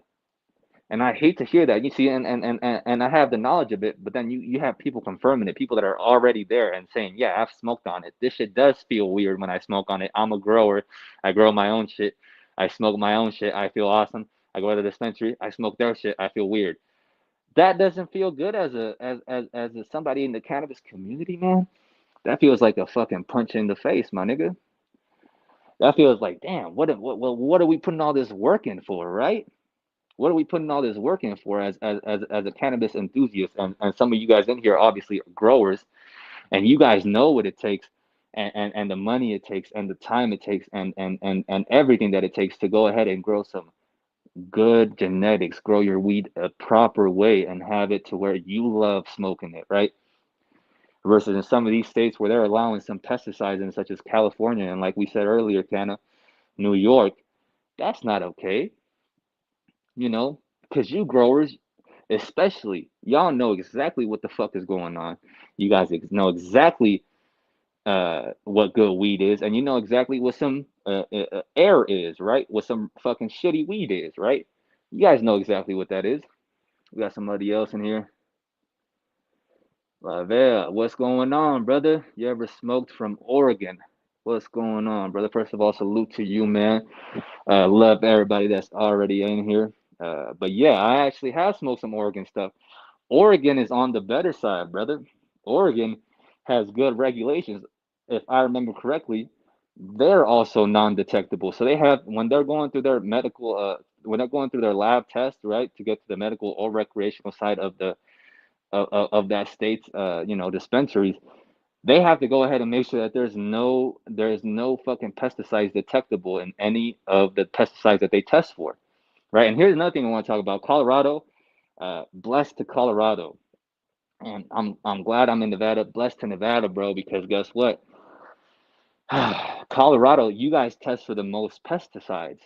And I hate to hear that. You see, and I have the knowledge of it, but then you have people confirming it, people that are already there and saying, yeah, I've smoked on it. This shit does feel weird when I smoke on it. I'm a grower. I grow my own shit. I smoke my own shit. I feel awesome. I go to the dispensary. I smoke their shit. I feel weird. That doesn't feel good as somebody in the cannabis community, man. That feels like a fucking punch in the face, my nigga. That feels like, damn, what are we putting all this work in for, right? What are we putting all this work in for as a cannabis enthusiast? And some of you guys in here obviously are growers, and you guys know what it takes, and the money it takes, and the time it takes, and everything that it takes to go ahead and grow some good genetics, grow your weed a proper way, and have it to where you love smoking it, right? Versus in some of these states where they're allowing some pesticides in, such as California, and like we said earlier, Canada, New York, that's not okay, you know, because you growers, especially, y'all know exactly what the fuck is going on. You guys know exactly what good weed is, and you know exactly what some air is, right? What some fucking shitty weed is, right? You guys know exactly what that is. We got somebody else in here. Lavelle, what's going on, brother? You ever smoked from Oregon? What's going on, brother? First of all, salute to you, man. Love everybody that's already in here. But yeah, I actually have smoked some Oregon stuff. Oregon is on the better side, brother. Oregon has good regulations. If I remember correctly, they're also non-detectable. So they have, when they're going through their medical, when they're going through their lab test, right, to get to the medical or recreational side of the of that state's, dispensaries, they have to go ahead and make sure that there's no fucking pesticides detectable in any of the pesticides that they test for, right? And here's another thing I want to talk about. Colorado, blessed to Colorado, and I'm glad I'm in Nevada. Blessed to Nevada, bro, because guess what? Colorado, you guys test for the most pesticides.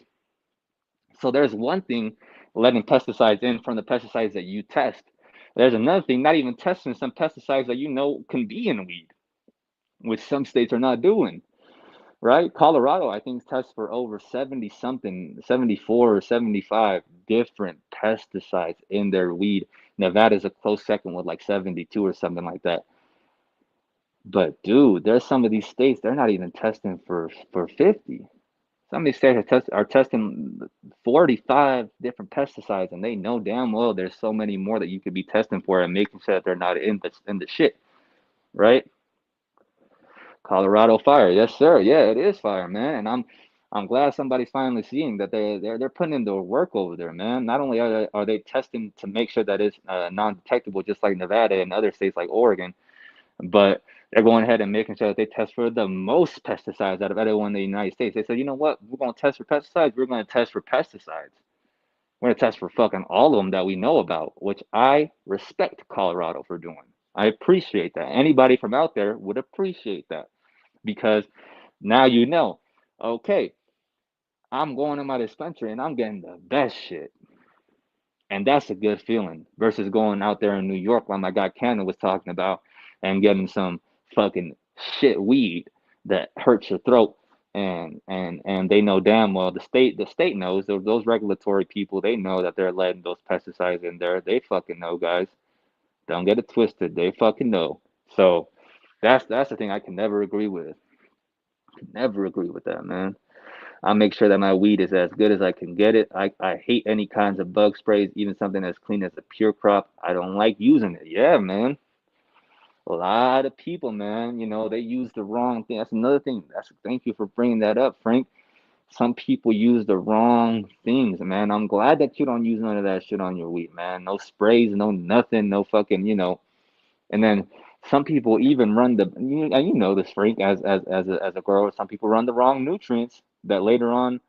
So there's one thing letting pesticides in from the pesticides that you test. There's another thing not even testing some pesticides that you know can be in weed, which some states are not doing, right? Colorado, I think, tests for over 70 something, 74 or 75 different pesticides in their weed. Nevada's a close second with like 72 or something like that. But dude, there's some of these states they're not even testing for 50. Some of these states are testing 45 different pesticides, and they know damn well there's so many more that you could be testing for and making sure that they're not in the shit, right? Colorado fire, yes sir, yeah, it is fire, man, and I'm glad somebody's finally seeing that they're putting in the work over there, man. Not only are they testing to make sure that it's non-detectable, just like Nevada and other states like Oregon, but they're going ahead and making sure that they test for the most pesticides out of everyone in the United States. They said, you know what? We're going to test for pesticides. We're going to test for pesticides. We're going to test for fucking all of them that we know about, which I respect Colorado for doing. I appreciate that. Anybody from out there would appreciate that because now you know, okay, I'm going to my dispensary and I'm getting the best shit. And that's a good feeling versus going out there in New York, like my guy Cannon was talking about, and getting some fucking shit weed that hurts your throat. And they know damn well the state knows those regulatory people, they know that they're letting those pesticides in there. They fucking know, guys. Don't get it twisted. They fucking know. So that's the thing I can never agree with. Never agree with that, man. I make sure that my weed is as good as I can get it. I hate any kinds of bug sprays, even something as clean as a pure crop. I don't like using it. Yeah, man. A lot of people, man, they use the wrong thing. That's another thing. Thank you for bringing that up, Frank. Some people use the wrong things, man. I'm glad that you don't use none of that shit on your weed, man. No sprays, no nothing, no fucking. And then some people even run and you know this, Frank, as a grower. Some people run the wrong nutrients that later on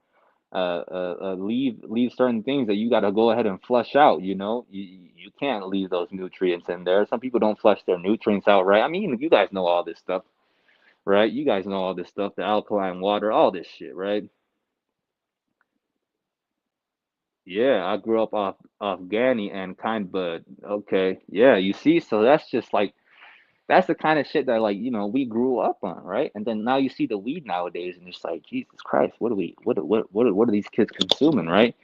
leave certain things that you got to go ahead and flush out. You can't leave those nutrients in there. Some people don't flush their nutrients out, right? I mean, you guys know all this stuff, right? You guys know all this stuff, the alkaline water, all this shit, right? Yeah, I grew up off Ganny and Kind Bud. Okay, yeah, you see, so that's just like that's the kind of shit that like we grew up on, right? And then now you see the weed nowadays, and it's like Jesus Christ, what are these kids consuming, right?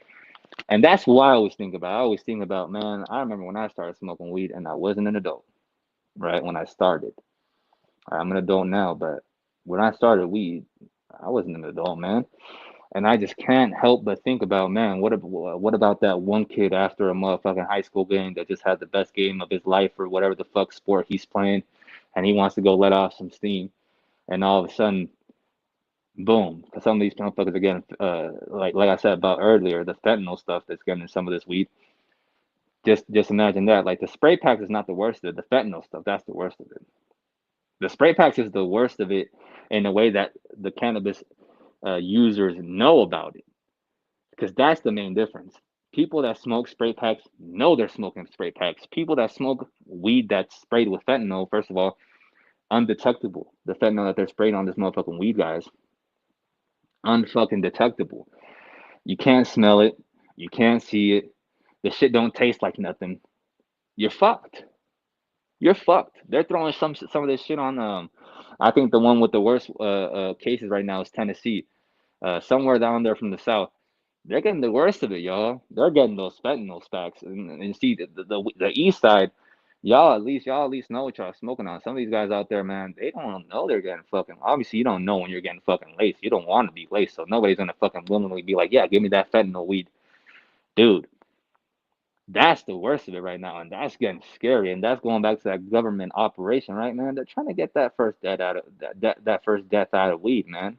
And that's what I always think about. I always think about, man, I remember when I started smoking weed and I wasn't an adult, right? When I started. I'm an adult now, but when I started weed, I wasn't an adult, man. And I just can't help but think about, man, what about that one kid after a motherfucking high school game that just had the best game of his life or whatever the fuck sport he's playing, and he wants to go let off some steam, and all of a sudden Boom. Because some of these motherfuckers are getting, like I said about earlier, the fentanyl stuff that's getting in some of this weed. Just imagine that. Like the spray packs is not the worst of it. The fentanyl stuff, that's the worst of it. The spray packs is the worst of it in a way that the cannabis users know about it, because that's the main difference. People that smoke spray packs know they're smoking spray packs. People that smoke weed that's sprayed with fentanyl, first of all, undetectable. The fentanyl that they're spraying on this motherfucking weed, guys, unfucking detectable. You can't smell it. You can't see it. The shit don't taste like nothing. You're fucked. You're fucked. They're throwing some of this shit on. I think the one with the worst cases right now is Tennessee. Somewhere down there from the south, they're getting the worst of it, y'all. They're getting those fentanyl specs, and see the east side, y'all at least know what y'all smoking on. Some of these guys out there, man, they don't know they're getting fucking. Obviously, you don't know when you're getting fucking laced. You don't want to be laced, so nobody's gonna fucking willingly be like, yeah, give me that fentanyl weed, dude. That's the worst of it right now, and that's getting scary. And that's going back to that government operation, right, man? They're trying to get that first death out of that first death out of weed, man,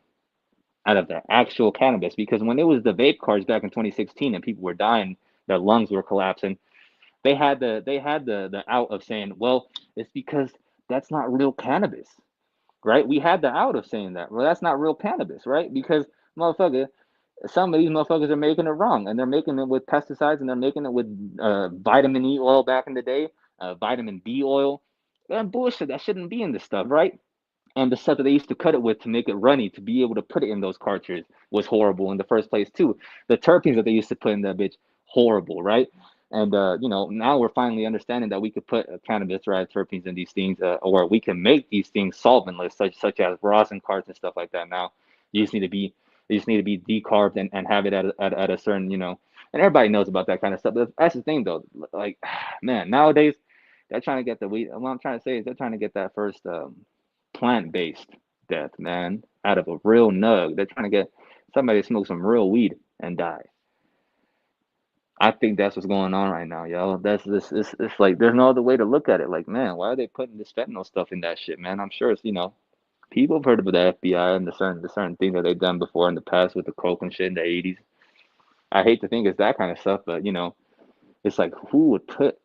out of the actual cannabis. Because when it was the vape cards back in 2016 and people were dying, their lungs were collapsing, they had the out of saying, well, it's because that's not real cannabis, right? We had the out of saying that, well, that's not real cannabis, right? Because motherfucker, some of these motherfuckers are making it wrong, and they're making it with pesticides, and they're making it with vitamin E oil back in the day, vitamin B oil. That bullshit that shouldn't be in this stuff, right? And the stuff that they used to cut it with to make it runny to be able to put it in those cartridges was horrible in the first place too. The terpenes that they used to put in that bitch, horrible, right? And now we're finally understanding that we could put cannabis derived terpenes in these things, or we can make these things solventless, such as rosin carts and stuff like that. Now you just need to be they just need to be decarbed and have it at a certain, and everybody knows about that kind of stuff. But that's the thing though, like, man, nowadays they're trying to get the weed. What I'm trying to say is they're trying to get that first plant-based death, man, out of a real nug. They're trying to get somebody to smoke some real weed and die. I think that's what's going on right now, yo. That's this. It's like there's no other way to look at it. Like, man, why are they putting this fentanyl stuff in that shit, man? I'm sure it's people have heard of the FBI and the certain things that they've done before in the past with the coke and shit in the 80s. I hate to think it's that kind of stuff, but it's like who would put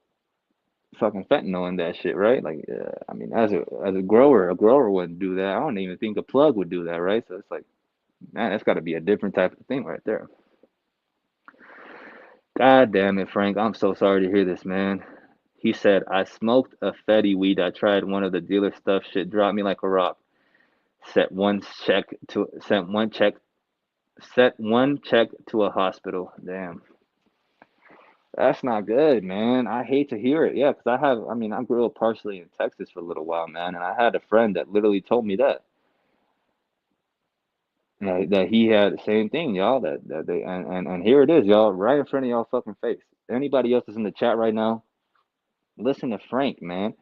fucking fentanyl in that shit, right? Like, I mean, as a grower wouldn't do that. I don't even think a plug would do that, right? So it's like, man, that's got to be a different type of thing right there. God damn it, Frank. I'm so sorry to hear this, man. He said, I smoked a Fetty weed. I tried one of the dealer stuff. Shit dropped me like a rock. Set one check to sent one check set one check to a hospital. Damn. That's not good, man. I hate to hear it. Yeah, because I grew up partially in Texas for a little while, man, and I had a friend that literally told me that he had the same thing, y'all. That they and here it is, y'all, right in front of y'all fucking face. Anybody else that's in the chat right now, listen to Frank, man.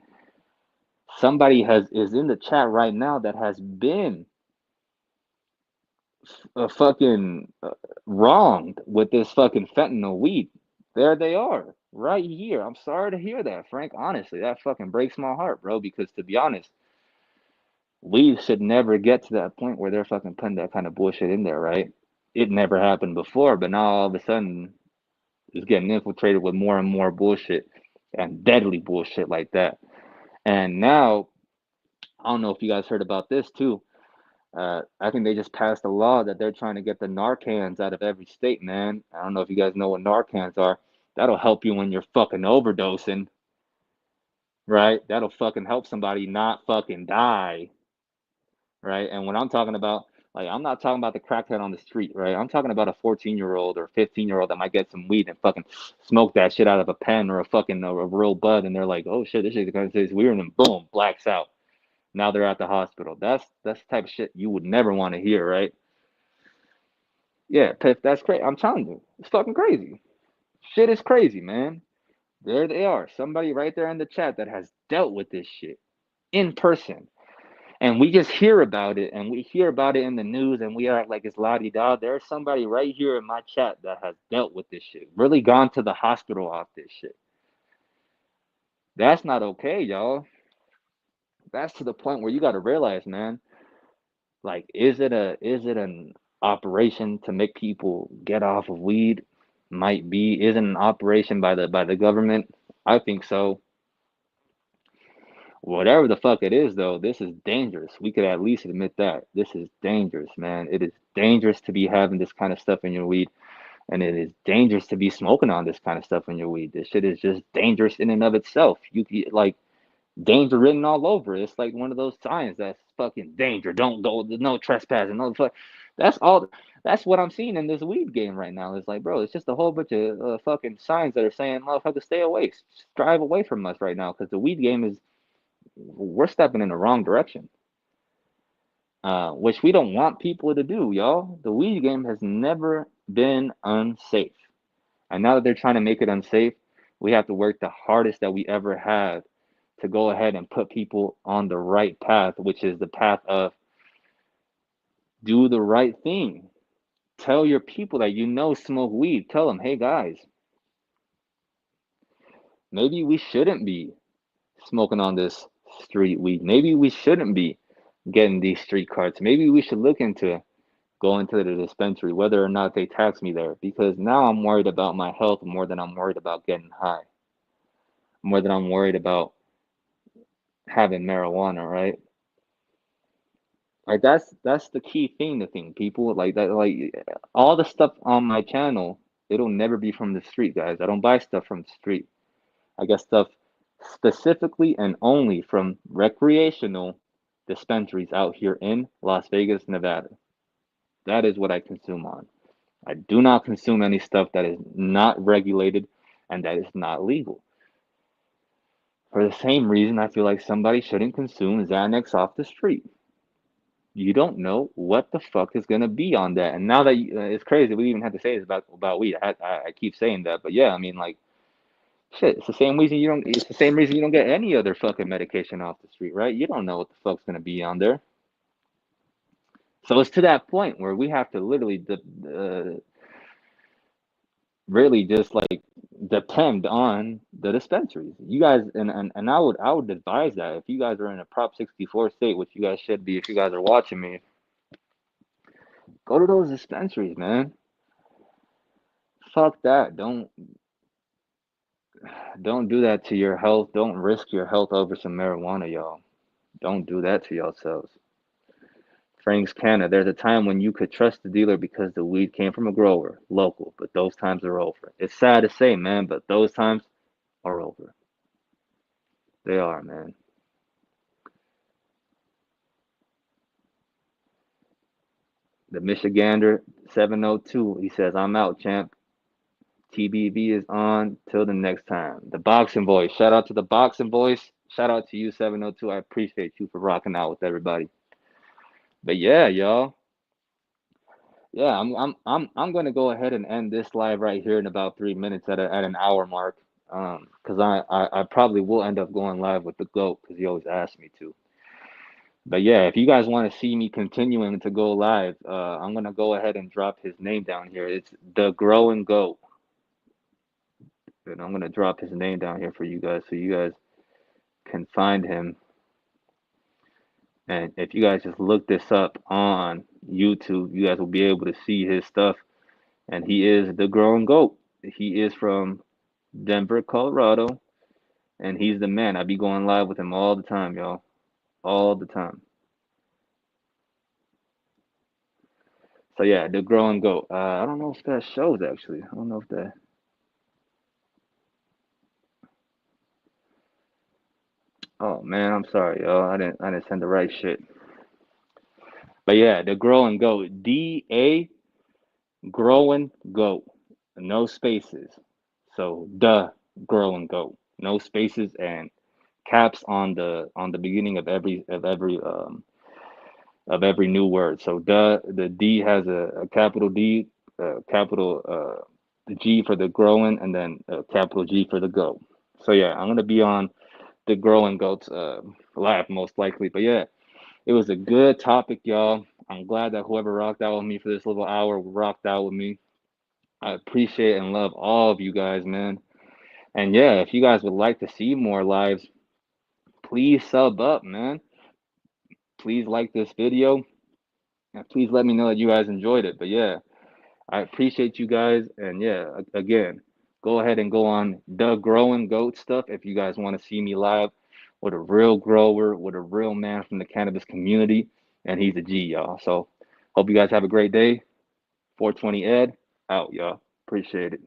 Somebody is in the chat right now that has been fucking wronged with this fucking fentanyl weed. There they are, right here. I'm sorry to hear that, Frank. Honestly, that fucking breaks my heart, bro. Because to be honest, we should never get to that point where they're fucking putting that kind of bullshit in there, right? It never happened before, but now all of a sudden it's getting infiltrated with more and more bullshit and deadly bullshit like that. And now, I don't know if you guys heard about this too. I think they just passed a law that they're trying to get the Narcans out of every state, man. I don't know if you guys know what Narcans are. That'll help you when you're fucking overdosing, right? That'll fucking help somebody not fucking die, right? And when I'm talking about, like, I'm not talking about the crackhead on the street, right? I'm talking about a 14-year-old or 15-year-old that might get some weed and fucking smoke that shit out of a pen or a real bud, and they're like, oh shit, this shit kind of tastes weird, and then boom, blacks out. Now they're at the hospital. That's the type of shit you would never want to hear, right? Yeah, Piff, that's crazy. I'm telling you, it's fucking crazy. Shit is crazy, man. There they are. Somebody right there in the chat that has dealt with this shit in person. And we just hear about it and we hear about it in the news and we act like it's la di da. There's somebody right here in my chat that has dealt with this shit, really gone to the hospital off this shit. That's not okay, y'all. That's to the point where you got to realize, man, Like, is it an operation to make people get off of weed? Might be. Is it an operation by the government? I think so. Whatever the fuck it is, though, this is dangerous. We could at least admit that. This is dangerous, man. It is dangerous to be having this kind of stuff in your weed, and it is dangerous to be smoking on this kind of stuff in your weed. This shit is just dangerous in and of itself. Like, danger written all over it. It's like one of those signs that's fucking danger. Don't go. No trespassing. No fuck. That's all. That's what I'm seeing in this weed game right now. It's like, bro, it's just a whole bunch of fucking signs that are saying, motherfucker, stay away, drive away from us right now, because the weed game is, we're stepping in the wrong direction, which we don't want people to do, y'all. The weed game has never been unsafe. And now that they're trying to make it unsafe, we have to work the hardest that we ever have to go ahead and put people on the right path, which is the path of do the right thing. Tell your people that smoke weed. Tell them, hey guys, maybe we shouldn't be smoking on this street weed. Maybe we shouldn't be getting these street cards. Maybe we should look into going to the dispensary, whether or not they tax me there, because now I'm worried about my health more than I'm worried about getting high, more than I'm worried about having marijuana, right? Like, that's the key thing to think, people. Like that, like all the stuff on my channel, it'll never be from the street, guys. I don't buy stuff from the street. I get stuff specifically and only from recreational dispensaries out here in Las Vegas, Nevada. That is what I consume on. I do not consume any stuff that is not regulated and that is not legal. For the same reason, I feel like somebody shouldn't consume Xanax off the street. You don't know what the fuck is gonna be on that. And now that it's crazy, we even have to say this about weed. I keep saying that, but yeah, I mean, like, shit. It's the same reason you don't. It's the same reason you don't get any other fucking medication off the street, right? You don't know what the fuck's gonna be on there. So it's to that point where we have to literally, really just like depend on the dispensaries. You guys, and I would advise that if you guys are in a Prop 64 state, which you guys should be, if you guys are watching me, go to those dispensaries, man. Fuck that. Don't do that to your health. Don't risk your health over some marijuana, y'all. Don't do that to yourselves. Frank's Canada. There's a time when you could trust the dealer because the weed came from a grower, local, but those times are over. It's sad to say, man, but those times are over. They are, man. The Michigander 702, he says, I'm out, champ. TBV is on till the next time. The Boxing Voice. Shout out to the Boxing Voice. Shout out to you, 702. I appreciate you for rocking out with everybody. But yeah, y'all. Yeah, I'm gonna go ahead and end this live right here in about 3 minutes at an hour mark. Because I probably will end up going live with the GOAT because he always asks me to. But yeah, if you guys want to see me continuing to go live, I'm gonna go ahead and drop his name down here. It's the Growing GOAT. And I'm gonna drop his name down here for you guys so you guys can find him. And if you guys just look this up on YouTube, you guys will be able to see his stuff. And he is the Growing GOAT. He is from Denver, Colorado, and he's the man. I be going live with him all the time, y'all. All the time. So yeah, the Growing GOAT. I don't know if that shows actually. I don't know if that. Oh man, I'm sorry, y'all. I didn't send the right shit. But yeah, the Growing GOAT. DA Growing GOAT. No spaces. So the Growing GOAT. No spaces and caps on the beginning of every new word. So the D has a capital D, capital the G for the growing, and then a capital G for the GOAT. So yeah, I'm gonna be on the Growing GOAT's live most likely. But yeah, it was a good topic, y'all. I'm glad that whoever rocked out with me for this little hour rocked out with me. I appreciate and love all of you guys, man. And yeah, if you guys would like to see more lives, please sub up, man. Please like this video. Yeah, please let me know that you guys enjoyed it. But yeah, I appreciate you guys. And yeah, again, go ahead and go on the Growing Goat stuff if you guys want to see me live with a real grower, with a real man from the cannabis community. And he's a G, y'all. So hope you guys have a great day. 420 Ed out, y'all. Appreciate it.